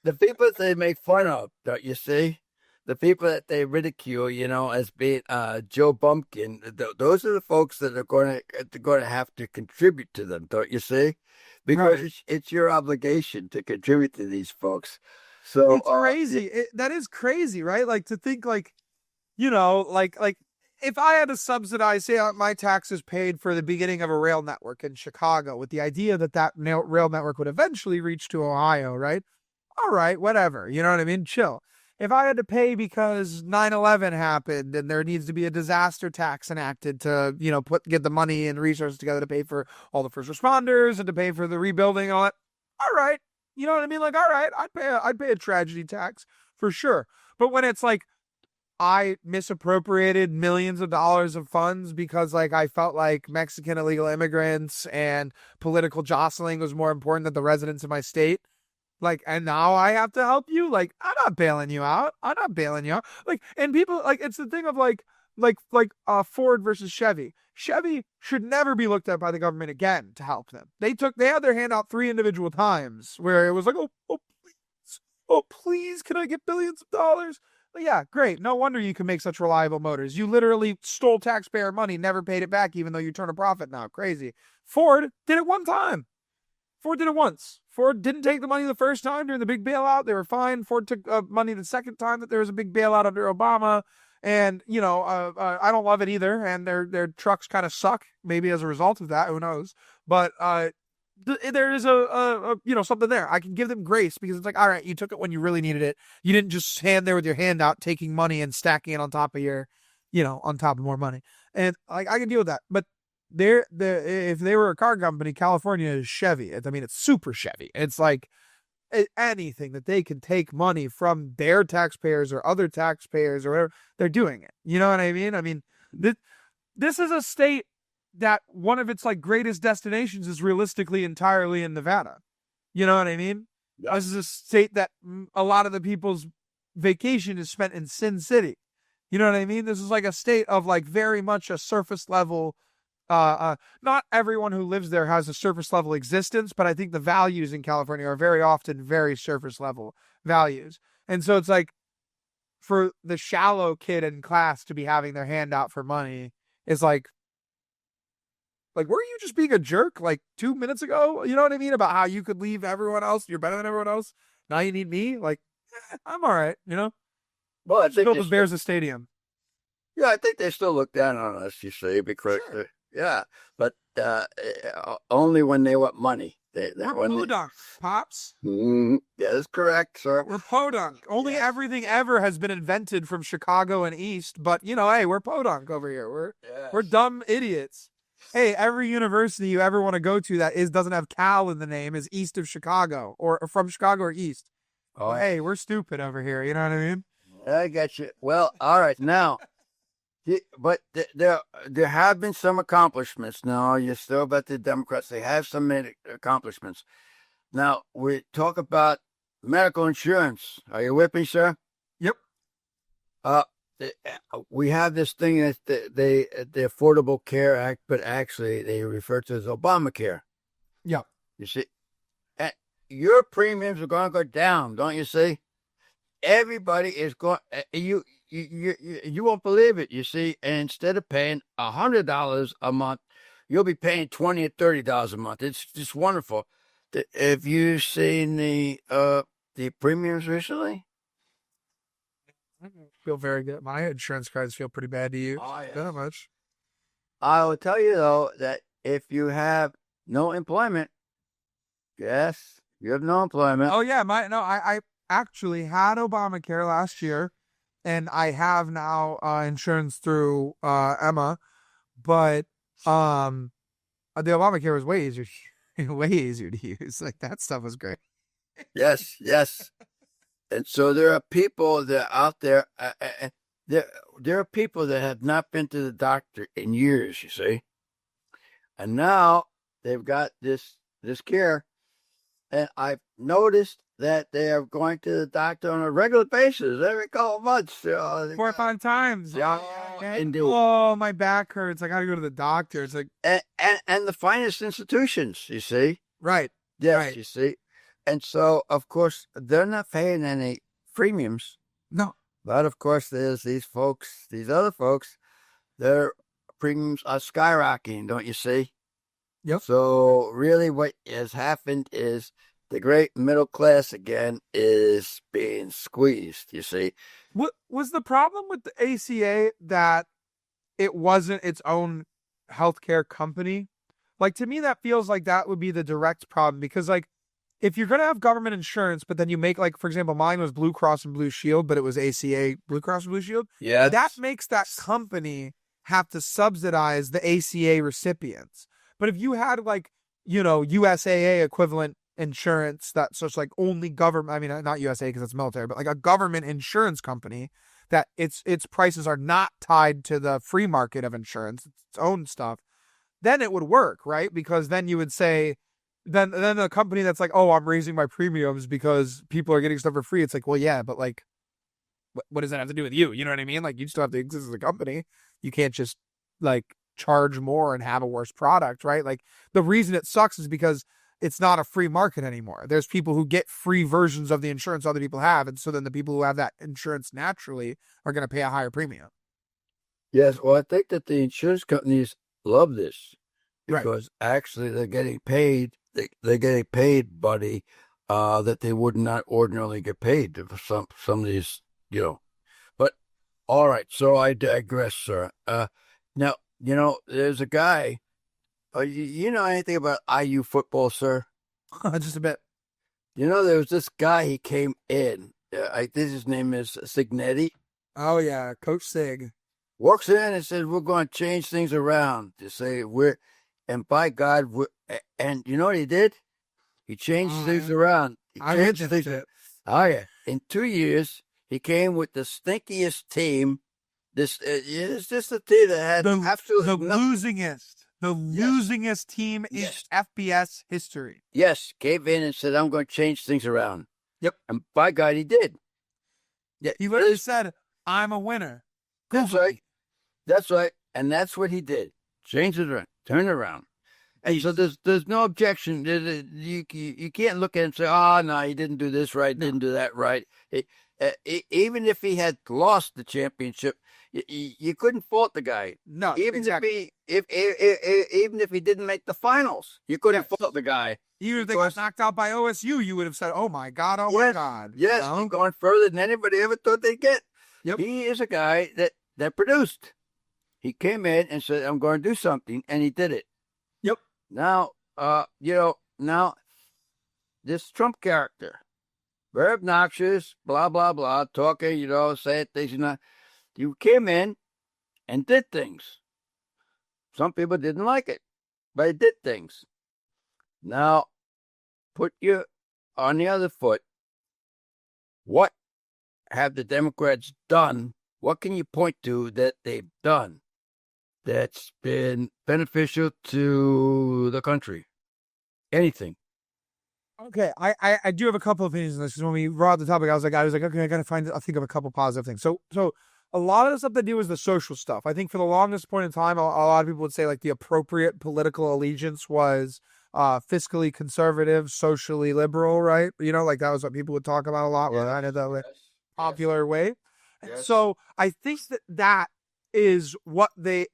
the people that they make fun of, don't you see? The people that they ridicule, as being Joe Bumpkin. Those are the folks that are going to have to contribute to them, don't you see? Because Right. it's your obligation to contribute to these folks. So It's crazy. That is crazy, right? Like to think like if I had to subsidize, say my taxes paid for the beginning of a rail network in Chicago with the idea that rail network would eventually reach to Ohio, right? All right, whatever. You know what I mean? Chill. If I had to pay because 9/11 happened and there needs to be a disaster tax enacted to, get the money and resources together to pay for all the first responders and to pay for the rebuilding and all that. All right. You know what I mean? Like, all right, I'd pay a tragedy tax for sure. But when it's like I misappropriated millions of dollars of funds because like I felt like Mexican illegal immigrants and political jostling was more important than the residents of my state. Like, and now I have to help you. Like, I'm not bailing you out. I'm not bailing you out. Like, and people like it's the thing of Ford versus Chevy. Chevy should never be looked at by the government again to help them. They had their hand out 3 individual times where it was like, oh please, can I get billions of dollars? But yeah, great. No wonder you can make such reliable motors. You literally stole taxpayer money, never paid it back, even though you turn a profit now. Crazy. Ford did it one time. Ford did it once. Ford didn't take the money the first time during the big bailout. They were fine. Ford took money the second time that there was a big bailout under Obama. And I don't love it either, and their trucks kind of suck. Maybe as a result of that, who knows? But there is something there. I can give them grace because it's like, all right, you took it when you really needed it. You didn't just stand there with your hand out, taking money and stacking it on top of on top of more money. And like I can deal with that. But if they were a car company, California is Chevy. I mean, it's super Chevy. It's like anything that they can take money from their taxpayers or other taxpayers or whatever, they're doing it. You know what I mean? I mean, this is a state that one of its like greatest destinations is realistically entirely in Nevada. You know what I mean? Yeah. This is a state that a lot of the people's vacation is spent in Sin City. You know what I mean? This is like a state of like very much a surface level. Not everyone who lives there has a surface level existence, but I think the values in California are very often very surface level values. And so it's like for the shallow kid in class to be having their hand out for money is like, were you just being a jerk like 2 minutes ago? You know what I mean? About how you could leave everyone else. You're better than everyone else. Now you need me. Like, I'm all right. Well, I think build the Bears a stadium. yeah, I think they still look down on us. You see, because Sure. yeah, but only when they want money. We're podunk, pops. Yeah, that's correct, sir. We're podunk. Only Yes. everything ever has been invented from Chicago and East, but hey, we're podunk over here. We're Yes. dumb idiots. Hey, every university you ever want to go to that doesn't have Cal in the name is east of Chicago or from Chicago or east. Oh, Hey, we're stupid over here. You know what I mean? I got you. Well, all right now. But there have been some accomplishments. Now you're still about the Democrats. They have some accomplishments. Now we talk about medical insurance. Are you with me, sir? Yep. Uh, we have this thing that the Affordable Care Act, but actually they refer to as Obamacare. Yep. You see, and your premiums are going to go down, don't you see? Everybody is going. You won't believe it. You see, and instead of paying $100 a month, you'll be paying $20 or $30 a month. It's just wonderful. Have you seen the premiums recently? I feel very good. My insurance cards feel pretty bad to use. Oh, yes. That much. I will tell you though that if you have no employment, yes, you have no employment. Oh yeah, I actually had Obamacare last year, and I have now insurance through Emma, but the Obamacare was way easier, way easier to use. Like that stuff was great. Yes, yes. And so there are people that are out there. There are people that have not been to the doctor in years. You see, and now they've got this care, and I've noticed that they are going to the doctor on a regular basis every couple of months. 4 or 5 times. Yeah. And Oh, my back hurts. I got to go to the doctor. It's like and the finest institutions. You see, right. yes, Right. you see, and so of course they're not paying any premiums. No. But of course, there's these other folks, their premiums are skyrocketing, don't you see? Yep. So really what has happened is the great middle class again is being squeezed, you see. What was the problem with the ACA that it wasn't its own healthcare company? Like to me, that feels like that would be the direct problem because like if you're going to have government insurance, but then you make like, for example, mine was Blue Cross and Blue Shield, but it was ACA Blue Cross and Blue Shield. Yeah. That makes that company have to subsidize the ACA recipients. But if you had like, USAA equivalent insurance so it's like only government, I mean, not USA because it's military, but like a government insurance company that its prices are not tied to the free market of insurance, it's its own stuff, then it would work, right? Because then you would say, then the company that's like, oh, I'm raising my premiums because people are getting stuff for free. It's like, well, yeah, but like, what does that have to do with you? You know what I mean? Like, you still have to exist as a company. You can't just like charge more and have a worse product, right? Like the reason it sucks is because it's not a free market anymore. There's people who get free versions of the insurance other people have. And so then the people who have that insurance naturally are going to pay a higher premium. Yes. Well, I think that the insurance companies love this Right. because actually they're getting paid. They're getting paid, buddy, that they would not ordinarily get paid for some of these, But All right, so I digress, sir. Now, there's a guy. You know anything about IU football, sir? Just a bit. There was this guy. He came in. I think his name is Signetti. Oh yeah, Coach Sig. Walks in and says, "We're going to change things around." To say and by God, and you know what he did? He changed things around. He I changed witnessed things. it. Oh yeah, in 2 years, he came with the stinkiest team. It's just a team that had The absolutely nothing. the Yes, losingest team in yes, FBS history. yes. Gave in and said, "I'm going to change things around." Yep. And by God, he did. Yeah, He literally said, "I'm a winner." that's Google right. me. That's right. And that's what he did. Change it around, turn it around. And so Beast. there's no objection. You can't look at him and say, "Oh no, he didn't do this right, No, didn't do that right." Even if he had lost the championship, you couldn't fault the guy. no, Even exactly. even if he didn't make the finals, you couldn't Yes. fault the guy. Even if they got knocked out by OSU, you would have said, "Oh my God, oh my Yes, God." yes, No? he's gone further than anybody ever thought they'd get. Yep. He is a guy that produced. He came in and said, "I'm going to do something," and he did it. Yep. Now, now this Trump character, very obnoxious, blah blah blah, talking, saying things. You came in and did things. Some people didn't like it, but he did things. Now, put you on the other foot. What have the Democrats done? What can you point to that they've done that's been beneficial to the country? Anything. Okay, I do have a couple of opinions on this because when we brought up the topic, I was like, okay, I think of a couple positive things. So a lot of the stuff they do is the social stuff. I think for the longest point in time, a lot of people would say like the appropriate political allegiance was fiscally conservative, socially liberal, right? Like that was what people would talk about a lot. Well, I know that like, Yes. popular way. And Yes. so I think that is what they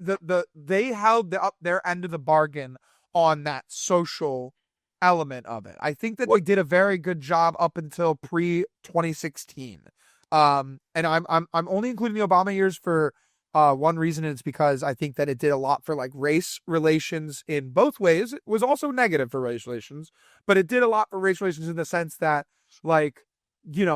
held up their end of the bargain on that social element of it. I think that they What? did a very good job up until pre 2016. And I'm only including the Obama years for one reason, and it's because I think that it did a lot for like race relations in both ways. It was also negative for race relations, but it did a lot for race relations in the sense that like,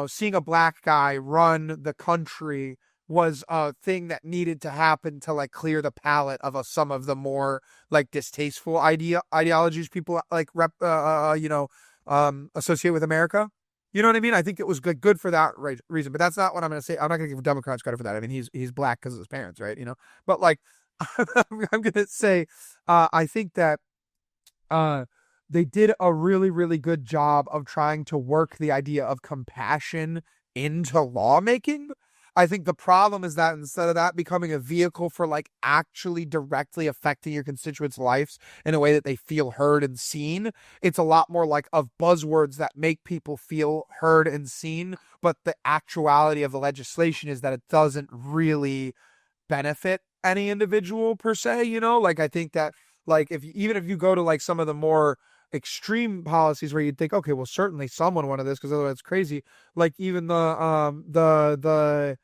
seeing a black guy run the country was a thing that needed to happen to like clear the palate of some of the more like distasteful ideologies people like associate with America. You know what I mean? I think it was good for that reason, but that's not what I'm going to say. I'm not going to give Democrats credit for that. I mean, he's black because of his parents, right? But like, I'm going to say, I think that they did a really, really good job of trying to work the idea of compassion into lawmaking. I think the problem is that instead of that becoming a vehicle for like actually directly affecting your constituents' lives in a way that they feel heard and seen, it's a lot more like of buzzwords that make people feel heard and seen. But the actuality of the legislation is that it doesn't really benefit any individual per se, Like I think that like even if you go to like some of the more extreme policies where you'd think, okay, well certainly someone wanted this because otherwise it's crazy. Like even the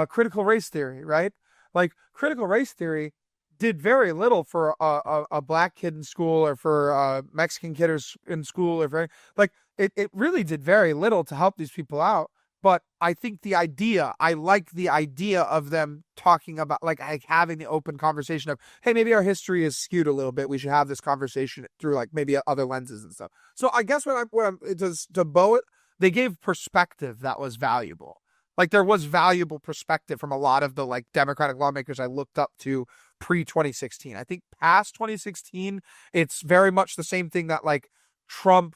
critical race theory, right? Like critical race theory did very little for a black kid in school or for a Mexican kid in school or like it really did very little to help these people out. But I think I like the idea of them talking about like having the open conversation of, hey, maybe our history is skewed a little bit. We should have this conversation through like maybe other lenses and stuff. So I guess to bow it, they gave perspective that was valuable. Like there was valuable perspective from a lot of the like Democratic lawmakers I looked up to pre 2016. I think past 2016, it's very much the same thing that like Trump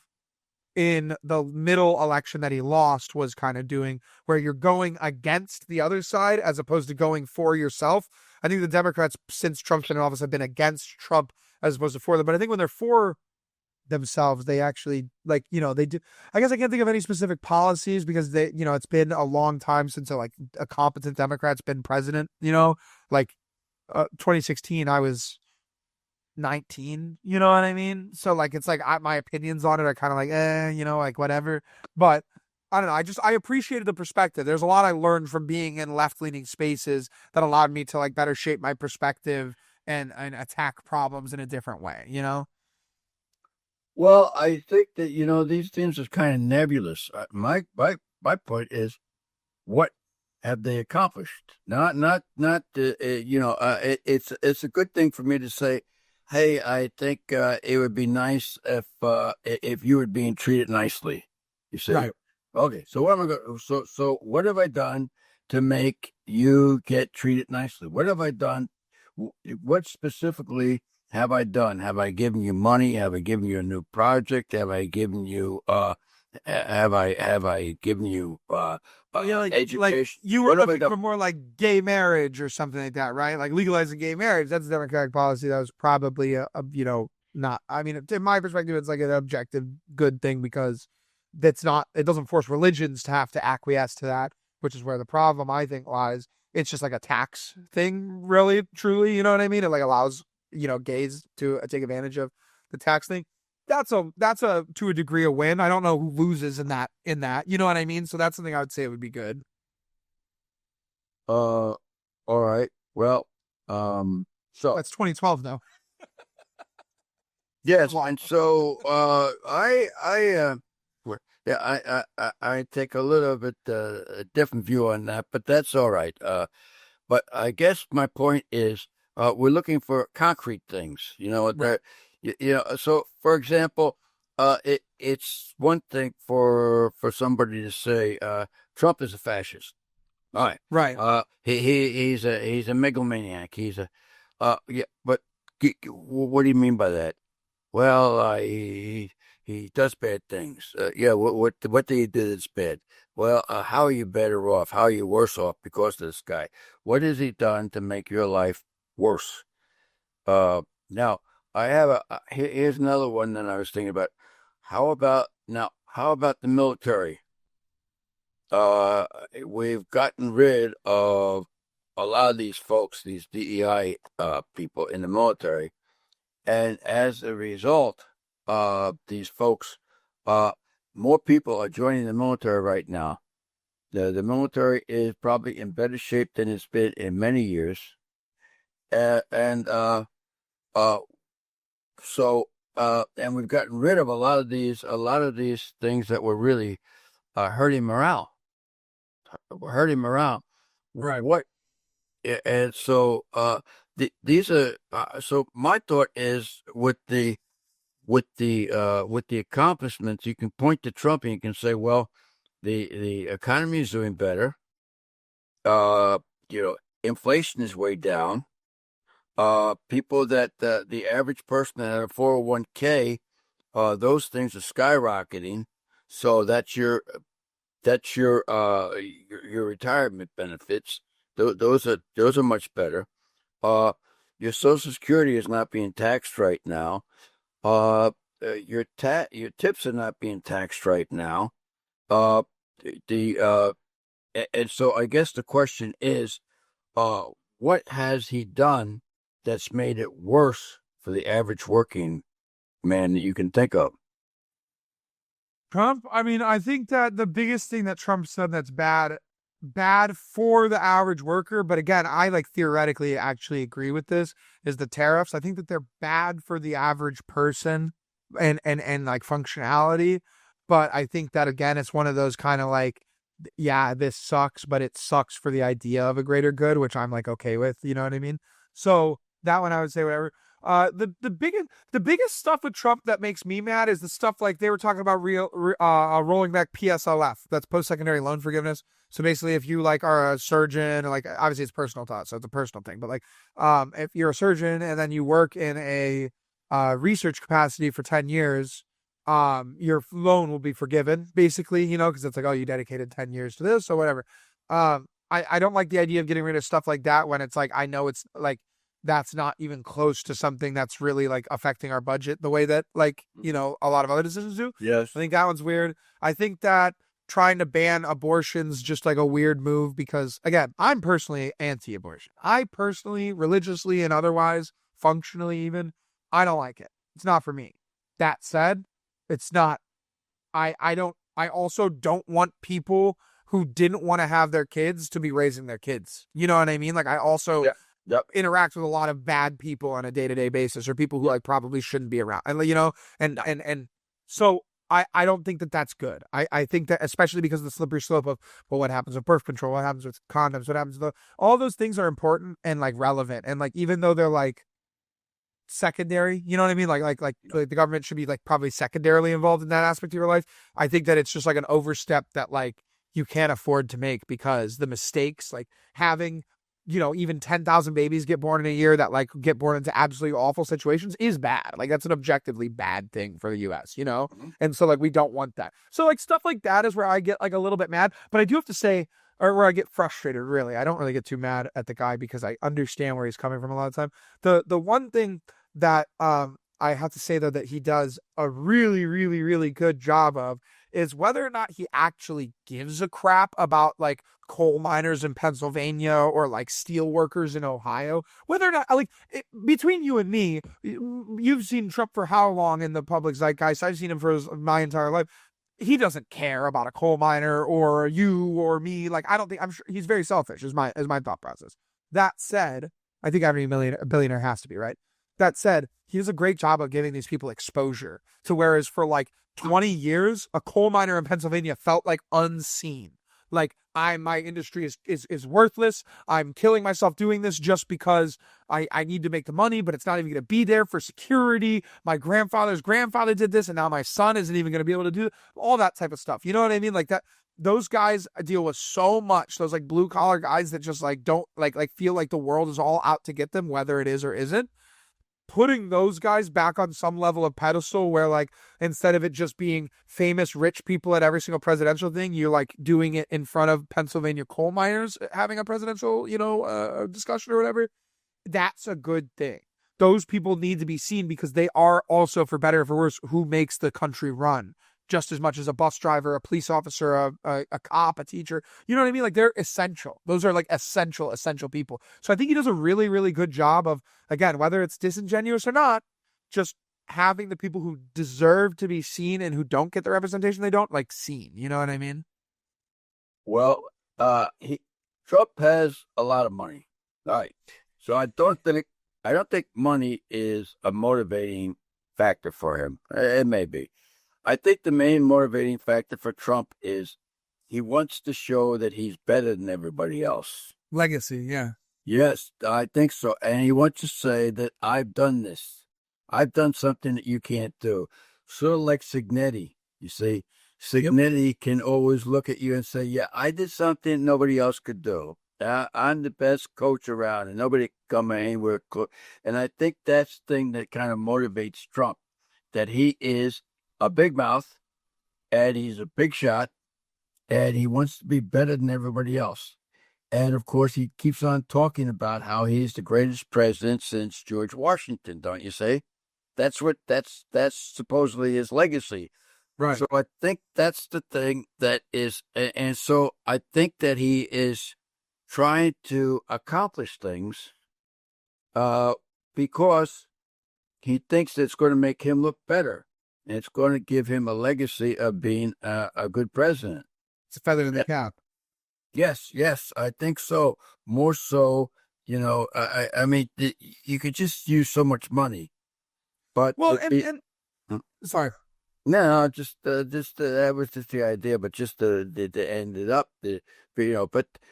in the middle election that he lost was kind of doing, where you're going against the other side as opposed to going for yourself. I think the Democrats, since Trump's been in office, have been against Trump as opposed to for them. But I think when they're for themselves, they actually like, they do. I guess I can't think of any specific policies because it's been a long time since a competent Democrat's been president, like 2016, I was 19, you know what I mean? So like it's like my opinions on it are kind of like like whatever. But I don't know. I appreciated the perspective. There's a lot I learned from being in left leaning spaces that allowed me to like better shape my perspective and attack problems in a different way, you know? Well, I think that these things are kind of nebulous. My point is, what have they accomplished? It's a good thing for me to say, hey, I think it would be nice if you were being treated nicely. You see? Right. Okay, so what am I going? So what have I done to make you get treated nicely? What have I done? What specifically have I done? Have I given you money? Have I given you a new project? Have I given you have I given you Yeah, like education? you were What have I looking done? for more like gay marriage or something like that, right? Like legalizing gay marriage. That's a Democratic policy that was probably not. I mean, in my perspective, it's like an objective good thing because that's not. It doesn't force religions to have to acquiesce to that, which is where the problem I think lies. It's just like a tax thing, really, truly. You know what I mean? It like allows gays to take advantage of the tax thing. That's a to a degree a win. I don't know who loses in that. You know what I mean? So that's something I would say would be good. All right. Well, so That's 2012 though. yes, Come on. and so well, yeah, I take a little bit a different view on that, but that's all right. But I guess my point is, we're looking for concrete things. Right. So for example, it's one thing for somebody to say Trump is a fascist. All right. Right. He's a megalomaniac. Yeah, but what do you mean by that? Well, he does bad things. Yeah, what did he do that's bad? Well, how are you better off? How are you worse off because of this guy? What has he done to make your life worse? Now I have here's another one that I was thinking about. How about the military? Uh, we've gotten rid of a lot of these folks, these DEI people in the military, and as a result, these folks, uh, more people are joining the military right now. The military is probably in better shape than it's been in many years, and uh, so and we've gotten rid of a lot of these things that were really hurting morale. Hurting morale. Right. What and so these are so my thought is with the accomplishments, you can point to Trump and you can say, well, the economy is doing better. Uh, inflation is way down. People that the average person that had a 401k, those things are skyrocketing. So that's your retirement benefits. Those are much better. Uh, your Social Security is not being taxed right now. Uh, your tips are not being taxed right now. Uh, the and so I guess the question is, uh, what has he done that's made it worse for the average working man that you can think of? Trump, I mean, I think that the biggest thing that Trump said that's bad for the average worker, but again, I like theoretically actually agree with this, is the tariffs. I think that they're bad for the average person and like functionality. But I think that again, it's one of those kind of like, yeah, this sucks, but it sucks for the idea of a greater good, which I'm like okay with, you know what I mean? So that one I would say whatever. The biggest stuff with Trump that makes me mad is the stuff like they were talking about rolling back PSLF. That's post secondary loan forgiveness. So basically, if you like are a surgeon, like obviously it's personal thought, so it's a personal thing. But like, if you're a surgeon and then you work in a research capacity for 10 years, your loan will be forgiven, basically, because it's like, oh, you dedicated 10 years to this or whatever. I don't like the idea of getting rid of stuff like that when it's like I know it's like that's not even close to something that's really like affecting our budget the way that like a lot of other decisions do. Yes. I think that one's weird. I think that trying to ban abortion's just like a weird move because again, I'm personally anti-abortion. I personally, religiously and otherwise, functionally even, I don't like it. It's not for me. That said, it's not I don't I also don't want people who didn't want to have their kids to be raising their kids. You know what I mean? Like I also Yeah. Yep. interact with a lot of bad people on a day-to-day basis, or people who like probably shouldn't be around. And and so I don't think that that's good. I think that, especially because of the slippery slope of, well, what happens with birth control, what happens with condoms, what happens with all those things are important and like relevant, and like even though they're like secondary, you know what I mean? Like the government should be like probably secondarily involved in that aspect of your life. I think that it's just like an overstep that like you can't afford to make, because the mistakes, like having, even 10,000 babies get born in a year that like get born into absolutely awful situations is bad. Like that's an objectively bad thing for the US, Mm-hmm. And so like we don't want that. So like stuff like that is where I get like a little bit mad, but I do have to say, or where I get frustrated, really. I don't really get too mad at the guy because I understand where he's coming from a lot of time. The one thing that I have to say though that he does a really, really, really good job of is whether or not he actually gives a crap about like coal miners in Pennsylvania or like steel workers in Ohio. Whether or not, like, between you and me, you've seen Trump for how long in the public zeitgeist? I've seen him for my entire life. He doesn't care about a coal miner or you or me. Like, I don't think, I'm sure he's very selfish, is my thought process. That said, I think every billionaire has to be, right? That said, he does a great job of giving these people exposure to, whereas for like 20 years, a coal miner in Pennsylvania felt like unseen. Like, my industry is worthless. I'm killing myself doing this just because I need to make the money, but it's not even going to be there for security. My grandfather's grandfather did this, and now my son isn't even going to be able to do all that type of stuff. You know what I mean? Like that. Those guys deal with so much. Those like blue collar guys that just like don't like feel like the world is all out to get them, whether it is or isn't. Putting those guys back on some level of pedestal where like instead of it just being famous rich people at every single presidential thing, you're like doing it in front of Pennsylvania coal miners having a presidential, discussion or whatever. That's a good thing. Those people need to be seen because they are also, for better or for worse, who makes the country run just as much as a bus driver, a police officer, a cop, a teacher. You know what I mean? Like they're essential. Those are like essential people. So I think he does a really, really good job of, again, whether it's disingenuous or not, just having the people who deserve to be seen and who don't get the representation they don't, like, seen. You know what I mean? Well, he Trump has a lot of money. All right. So I don't think money is a motivating factor for him. It may be. I think the main motivating factor for Trump is he wants to show that he's better than everybody else. Legacy, yeah. Yes, I think so. And he wants to say that I've done this. I've done something that you can't do. Sort of like Signetti, you see. Signetti can always look at you and say, yeah, I did something nobody else could do. I'm the best coach around and nobody can come anywhere close. And I think that's the thing that kind of motivates Trump, that he is a big mouth and he's a big shot and he wants to be better than everybody else. And of course, he keeps on talking about how he's the greatest president since George Washington, don't you say? That's supposedly his legacy. Right. So I think that's the thing that is, and so I think that he is trying to accomplish things because he thinks it's going to make him look better. And it's going to give him a legacy of being a good president. It's a feather in the cap. Yes, I think so. More so, I mean, you could just use so much money, but Well, sorry. no, just that was just the idea. But just to end it up,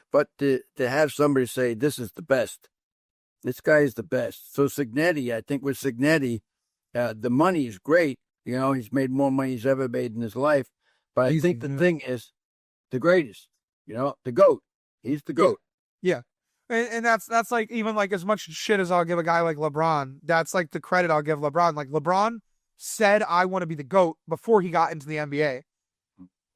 but to have somebody say this is the best, this guy is the best. So Signetti, I think with Signetti, the money is great. He's made more money he's ever made in his life. But I think the thing is the greatest. The GOAT. He's the GOAT. Yeah. And that's like, even like as much shit as I'll give a guy like LeBron, that's like the credit I'll give LeBron. Like LeBron said, I want to be the GOAT before he got into the NBA.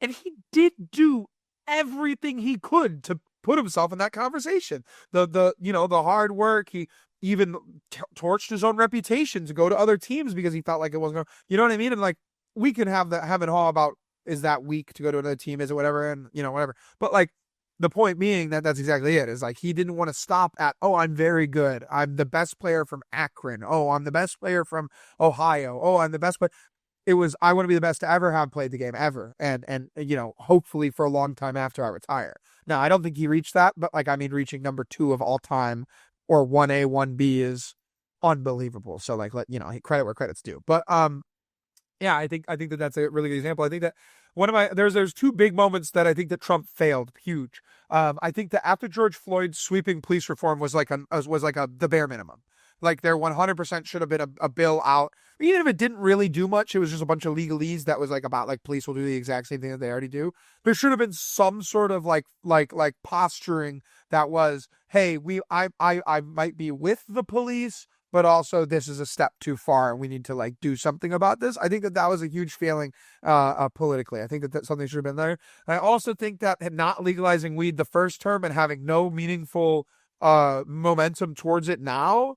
And he did do everything he could to put himself in that conversation. The hard work, he even torched his own reputation to go to other teams because he felt like it wasn't going to, you know what I mean? And like, we can have it all about, is that weak to go to another team? Is it whatever? And whatever. But like, the point being that's exactly it. Is like, he didn't want to stop at, oh, I'm very good. I'm the best player from Akron. Oh, I'm the best player from Ohio. Oh, I'm the best player. I want to be the best to ever have played the game ever, and hopefully for a long time after I retire. Now, I don't think he reached that, but like I mean, reaching number 2 of all time or 1A 1B is unbelievable. So like credit where credit's due. But yeah, I think that that's a really good example. I think that one of my there's two big moments that I think that Trump failed huge. I think that after George Floyd, sweeping police reform was like the bare minimum. Like there 100% should have been a bill out. Even if it didn't really do much, it was just a bunch of legalese that was like about like police will do the exact same thing that they already do. There should have been some sort of like posturing that was, hey, I might be with the police, but also this is a step too far and we need to like do something about this. I think that was a huge failing politically. I think that something should have been there. I also think that not legalizing weed the first term and having no meaningful momentum towards it now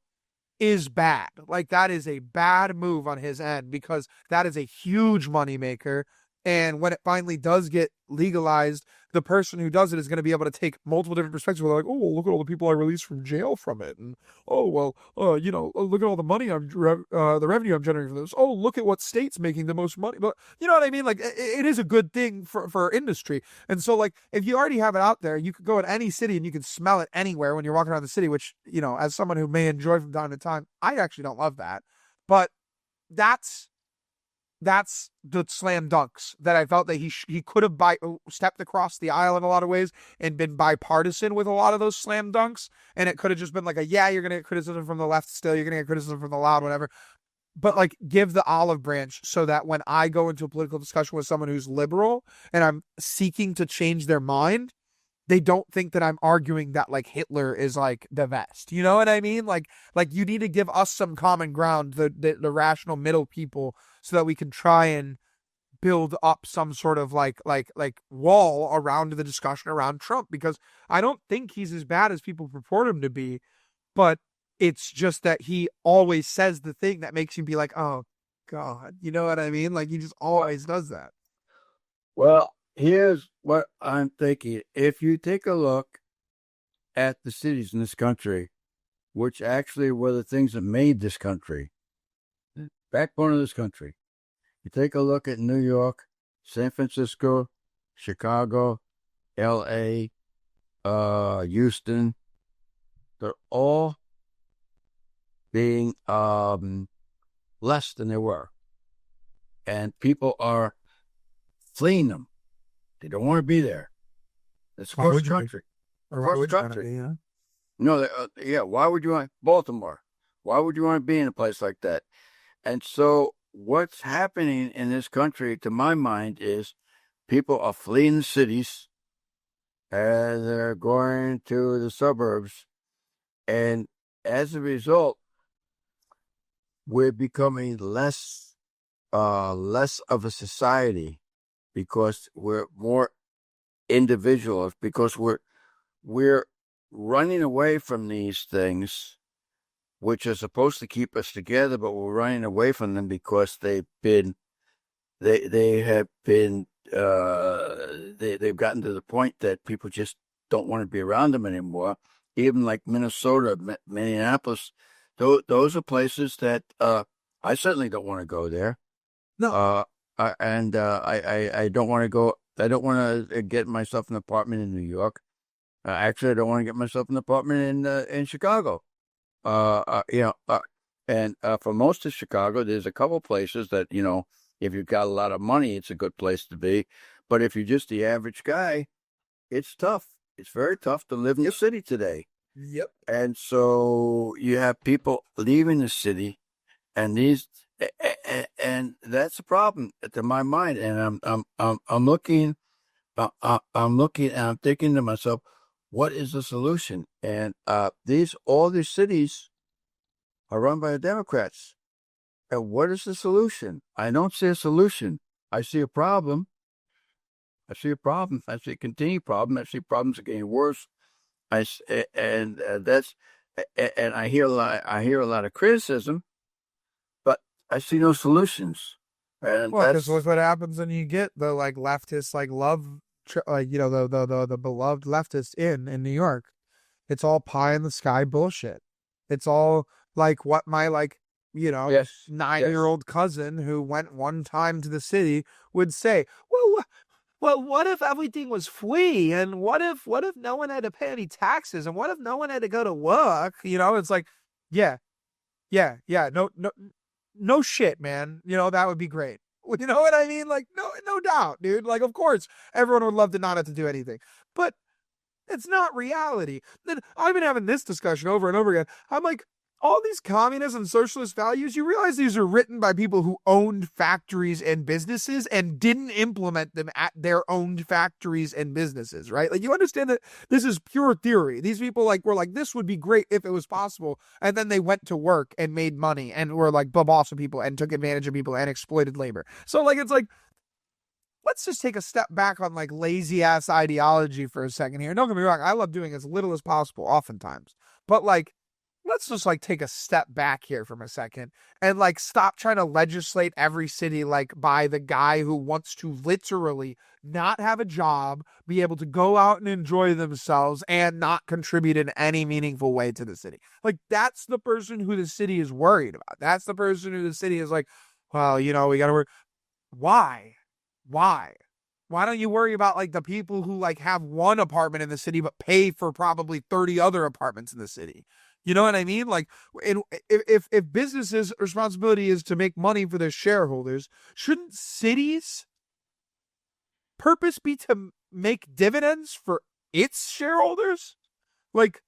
is bad. Like that is a bad move on his end because that is a huge moneymaker. And when it finally does get legalized, the person who does it is going to be able to take multiple different perspectives. They're like, oh, well, look at all the people I released from jail from it. And, oh, well, look at all the money the revenue I'm generating from this. Oh, look at what state's making the most money. But you know what I mean? Like, it is a good thing for industry. And so, like, if you already have it out there, you could go in any city and you can smell it anywhere when you're walking around the city, which, as someone who may enjoy from time to time, I actually don't love that. But that's the slam dunks that I felt that he could have stepped across the aisle in a lot of ways and been bipartisan with a lot of those slam dunks. And it could have just been like you're going to get criticism from the left still. You're going to get criticism from the loud, whatever. But like give the olive branch so that when I go into a political discussion with someone who's liberal and I'm seeking to change their mind, they don't think that I'm arguing that like Hitler is like the best. You know what I mean? Like you need to give us some common ground, the rational middle people, so that we can try and build up some sort of like wall around the discussion around Trump, because I don't think he's as bad as people purport him to be, but it's just that he always says the thing that makes you be like, oh God, you know what I mean? Like he just always does that. Well, here's what I'm thinking. If you take a look at the cities in this country, which actually were the things that made this country, backbone of this country, you take a look at New York, San Francisco, Chicago, L.A., Houston, they're all being less than they were. And people are fleeing them. They don't want to be there. It's across the country. Across the country. Yeah. No, why would you want Baltimore? Why would you want to be in a place like that? And so what's happening in this country, to my mind, is people are fleeing the cities and they're going to the suburbs. And as a result, we're becoming less of a society because we're more individuals, because we're running away from these things which are supposed to keep us together, but we're running away from them because they've gotten to the point that people just don't want to be around them anymore. Even like Minnesota, Minneapolis, those are places that I certainly don't want to go there. No. I don't want to go. I don't want to get myself an apartment in New York. Actually, I don't want to get myself an apartment in Chicago. And for most of Chicago, there's a couple places that, if you've got a lot of money, it's a good place to be. But if you're just the average guy, it's tough. It's very tough to live in the city today. Yep. And so you have people leaving the city, and that's a problem to my mind. And I'm looking and I'm thinking to myself, what is the solution? And all these cities are run by the Democrats. And what is the solution? I don't see a solution. I see a problem. I see a continued problem. I see problems are getting worse. I hear a lot of criticism, but I see no solutions. And because look what happens when you get the like leftist the beloved leftist in New York. It's all pie in the sky bullshit. It's all like what my Yes. Yes. 9-year-old cousin who went one time to the city would say, well, what if everything was free? And what if no one had to pay any taxes? And what if no one had to go to work? It's like, yeah, yeah, no shit, man. That would be great. You know what I mean? Like, no doubt, dude. Like, of course, everyone would love to not have to do anything. But it's not reality. Then I've been having this discussion over and over again. I'm like, all these communist and socialist values, you realize these are written by people who owned factories and businesses and didn't implement them at their owned factories and businesses, right? Like, you understand that this is pure theory. These people were like, this would be great if it was possible. And then they went to work and made money and were like the boss of people and took advantage of people and exploited labor. So it's like, let's just take a step back on like lazy ass ideology for a second here. Don't get me wrong. I love doing as little as possible oftentimes, but like, let's just like take a step back here from a second and like stop trying to legislate every city like by the guy who wants to literally not have a job, be able to go out and enjoy themselves and not contribute in any meaningful way to the city. Like, that's the person who the city is worried about. That's the person who the city is like, well, we got to work. Why? Why don't you worry about like the people who like have one apartment in the city but pay for probably 30 other apartments in the city? You know what I mean? Like, if businesses' responsibility is to make money for their shareholders, shouldn't cities' purpose be to make dividends for its shareholders? Like,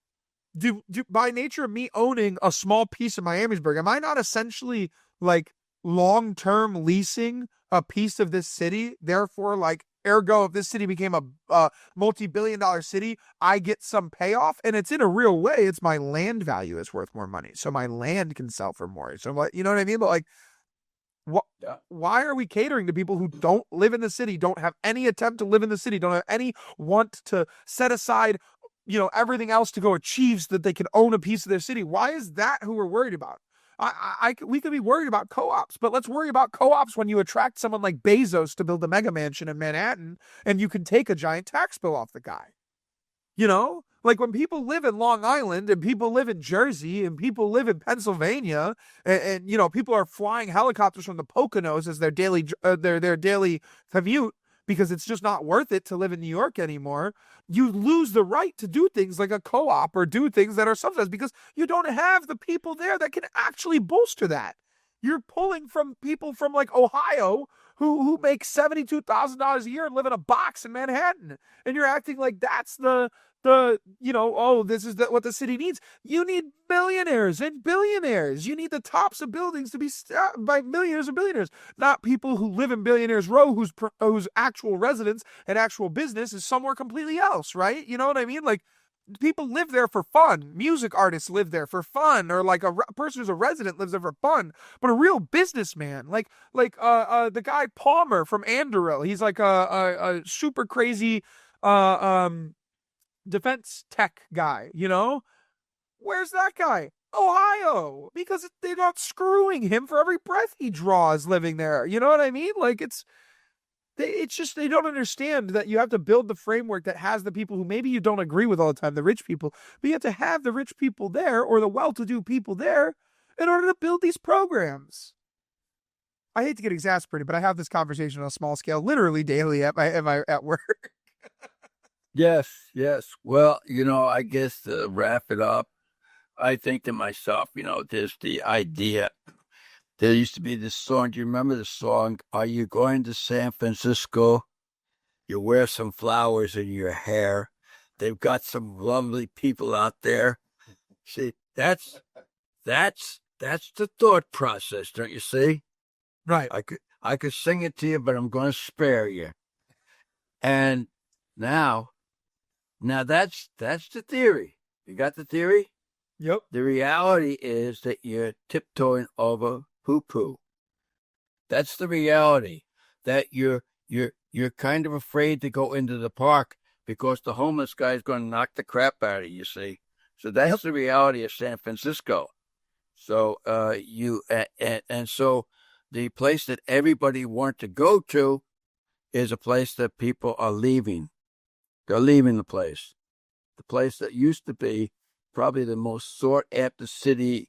do by nature of me owning a small piece of Miamisburg, am I not essentially like long-term leasing a piece of this city? Therefore, like, ergo, if this city became a multi-billion-dollar city, I get some payoff, and it's in a real way. It's my land value is worth more money, so my land can sell for more. So, what, you know what I mean? But like, why are we catering to people who don't live in the city, don't have any attempt to live in the city, don't have any want to set aside, everything else to go achieve so that they can own a piece of their city? Why is that who we're worried about? We could be worried about co-ops, but let's worry about co-ops when you attract someone like Bezos to build a mega mansion in Manhattan and you can take a giant tax bill off the guy. Like when people live in Long Island and people live in Jersey and people live in Pennsylvania and people are flying helicopters from the Poconos as their daily their daily commute because it's just not worth it to live in New York anymore, you lose the right to do things like a co-op or do things that are subsidized because you don't have the people there that can actually bolster that. You're pulling from people from like Ohio who make $72,000 a year and live in a box in Manhattan. And you're acting like that's this is what the city needs. You need millionaires and billionaires. You need the tops of buildings to be by millionaires and billionaires, not people who live in Billionaires Row whose actual residence and actual business is somewhere completely else, right? You know what I mean? Like, people live there for fun. Music artists live there for fun, or like a person who's a resident lives there for fun. But a real businessman, like the guy Palmer from Anduril, he's like a super crazy defense tech guy. Where's that guy? Ohio, because they're not screwing him for every breath he draws living there. You know what I mean? Like, it's just they don't understand that you have to build the framework that has the people who maybe you don't agree with all the time, the rich people, but you have to have the rich people there or the well-to-do people there in order to build these programs. I hate to get exasperated, but I have this conversation on a small scale, literally daily at work. Yes. Well, I guess to wrap it up, I think to myself, there's the idea. There used to be this song. Do you remember the song? Are you going to San Francisco? You wear some flowers in your hair. They've got some lovely people out there. See, that's the thought process, don't you see? Right. I could sing it to you, but I'm going to spare you. And now that's the theory. You got the theory? Yep. The reality is that you're tiptoeing over poo-poo. That's the reality. That you're kind of afraid to go into the park because the homeless guy is going to knock the crap out of you. See, so that's the reality of San Francisco. So so the place that everybody wants to go to is a place that people are leaving. They're leaving the place that used to be probably the most sought after city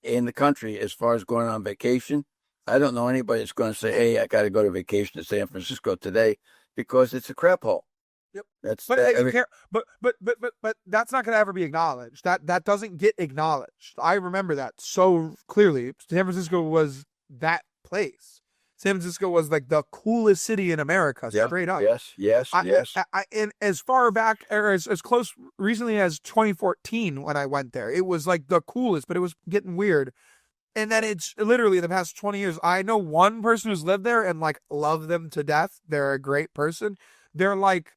in the country as far as going on vacation. I don't know anybody that's going to say, "Hey, I got to go to vacation to San Francisco today," because it's a crap hole. Yep. That's But that, you can't. But that's not going to ever be acknowledged. That doesn't get acknowledged. I remember that so clearly. San Francisco was that place. San Francisco was like the coolest city in America, yeah, straight up. yes, yes, yes. And as far back or as close recently as 2014 when I went there, it was like the coolest, but it was getting weird. And then it's literally the past 20 years. I know one person who's lived there and like love them to death. They're a great person. They're like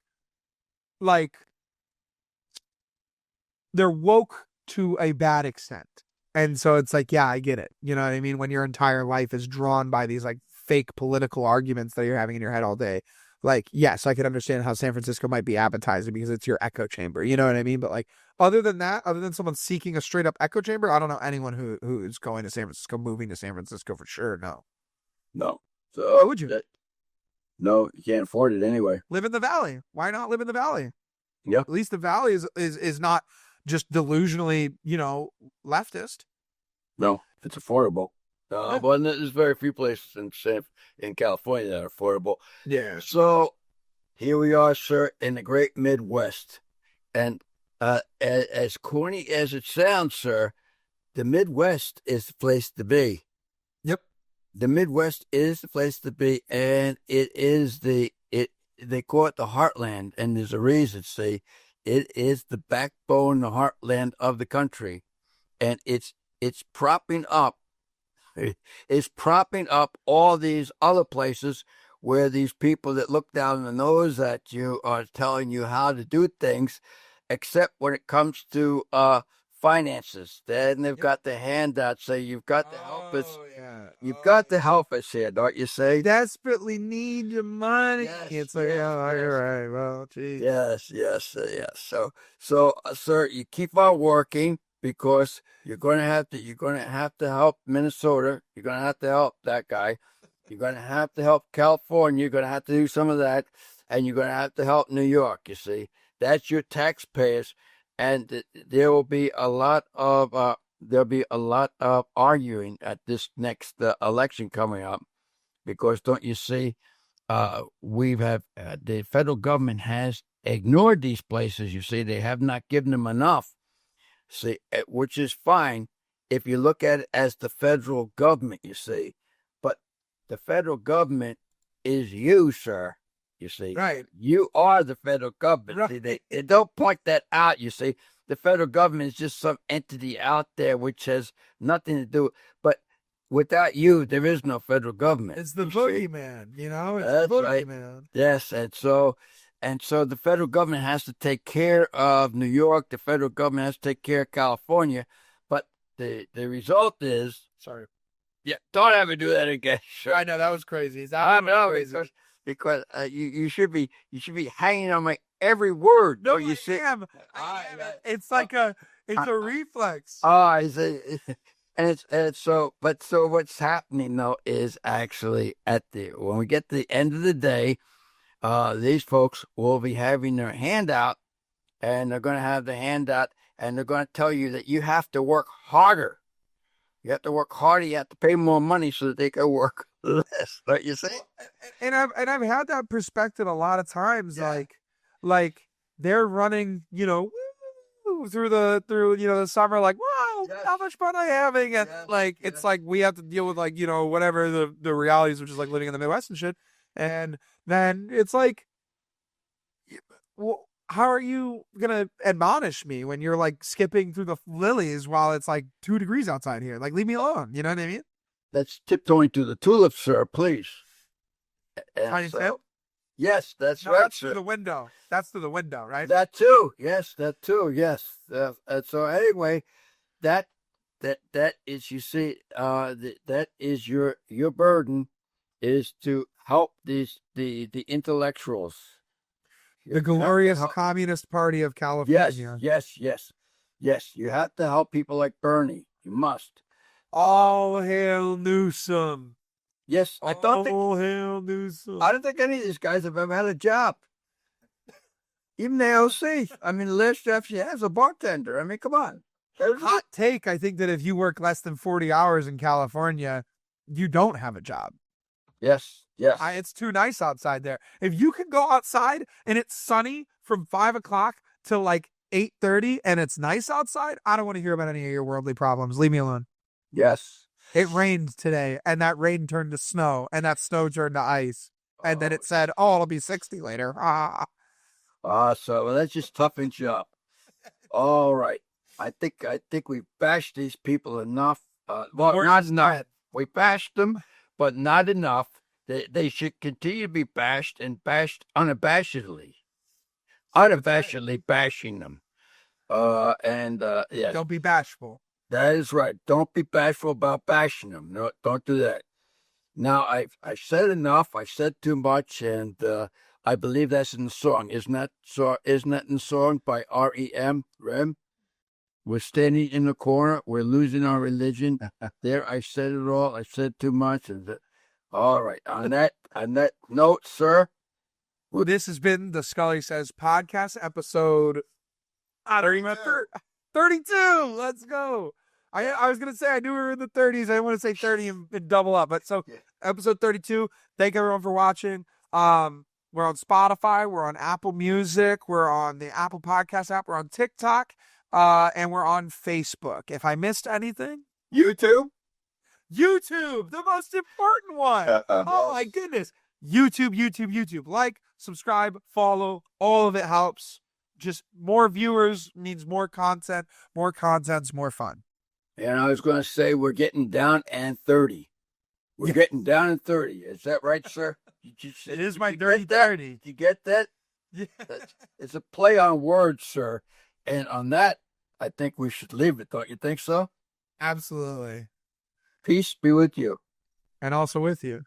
they're woke to a bad extent. And so it's like, yeah, I get it. You know what I mean? When your entire life is drawn by these like fake political arguments that you're having in your head all day. Like, yes, I can understand how San Francisco might be appetizing because it's your echo chamber. You know what I mean? But like, other than that, other than someone seeking a straight up echo chamber, I don't know anyone who's going to San Francisco, moving to San Francisco for sure. No. No. Why So would you? no, you can't afford it anyway. Live in the valley. Why not live in the valley? Yeah. At least the valley is not just delusionally, leftist. No, it's affordable. Yeah. But there's very few places in California that are affordable. Yeah. So here we are, sir, in the great Midwest. And as corny as it sounds, sir, the Midwest is the place to be. Yep. The Midwest is the place to be, and it is they call it the heartland, and there's a reason. See, it is the backbone, the heartland of the country, and it's propping up. It's propping up all these other places where these people that look down the nose at you are telling you how to do things, except when it comes to finances. Then they've got the handouts. Say you've got to help us. Yeah. You've got to help us here, don't you say? Desperately need your money. Yes, It's like, yes, yeah, yes. you're right. Well, geez. Yes, yes, yes. So, sir, you keep on working because you're going to have to help Minnesota. You're going to have to help that guy. You're going to have to help California. You're going to have to do some of that, and you're going to have to help New York. You see, that's your taxpayers, and there will be a lot of arguing at this next election coming up, because don't you see? The federal government has ignored these places. You see, they have not given them enough. See, which is fine if you look at it as the federal government. You see, but the federal government is you, sir. You see, Right. You are the federal government. Right. See, they don't point that out. You see, the federal government is just some entity out there which has nothing to do. But without you, there is no federal government. It's the you see. boogeyman, It's That's the right. boogeyman. Yes, and so the federal government has to take care of New York. The federal government has to take care of California. But the result is, Sorry. yeah, don't ever do that again. Sure. I know that was crazy. I know because you should be hanging on my every word. No, you I see. am. It's like a reflex. I see. And so what's happening though is actually when we get to the end of the day, these folks will be having their handout, and they're going to have the handout, and they're going to tell you that you have to work harder. You have to work harder. You have to pay more money so that they can work less. Don't you see? And I've had that perspective a lot of times. Yeah. Like they're running, through the summer, like, wow, Yes. how much fun I having, and Yes, it's like we have to deal with like whatever the realities, which is like living in the Midwest and shit, and then it's like, well, how are you gonna admonish me when you're like skipping through the lilies while it's like 2 degrees outside here? Like, leave me alone. You know what I mean? That's tiptoeing through the tulips, sir. Please. And Tiny tip? yes, that's No, right, that's sir. through the window. That's through the window, right? That too. Yes, that too. Yes. And so anyway, that is, you see, that is your burden, is to help the intellectuals. The glorious Help- Communist Party of Yes, California. yes. You have to help people like Bernie. You must. All hail Newsom. Yes, I don't hail Newsom. think any of these guys have ever had a job. Even the LC. I mean, the last job she has a bartender. I mean, come on. Hot take, I think that if you work less than 40 hours in California, you don't have a job. Yes, yes. It's too nice outside there. If you can go outside and it's sunny from 5 o'clock to like 8:30 and it's nice outside, I don't want to hear about any of your worldly problems. Leave me alone. Yes. It rained today, and that rain turned to snow, and that snow turned to ice. And then it said, "Oh, it'll be 60 later." So that just toughens you up. All right. I think we bashed these people enough. Well, not enough. We bashed them, but not enough. They should continue to be bashed and bashed unabashedly. Unabashedly bashing them. Yeah. Don't be bashful. That is right. Don't be bashful about bashing them. No, don't do that. Now, I said enough. I said too much, and I believe that's in the song. Isn't that in the song by R.E.M.? Rem? We're standing in the corner. We're losing our religion. There, I said it all. I said too much. All right. On that note, sir. This has been the Scully Sez podcast episode. I don't remember. 32. Let's go. I was going to say I knew we were in the 30s. I didn't want to say 30 and double up. But so episode 32. Thank everyone for watching. We're on Spotify. We're on Apple Music. We're on the Apple Podcast app. We're on TikTok. And we're on Facebook. If I missed anything. YouTube, the most important one. Oh, my goodness. YouTube. Like, subscribe, follow. All of it helps. Just more viewers means more content. More content's more fun. And I was going to say we're getting down and 30. We're getting down and 30. Is that right, sir? It is my dirty 30. Did you get that? Yeah. It's a play on words, sir. And on that, I think we should leave it. Don't you think so? Absolutely. Peace be with you. And also with you.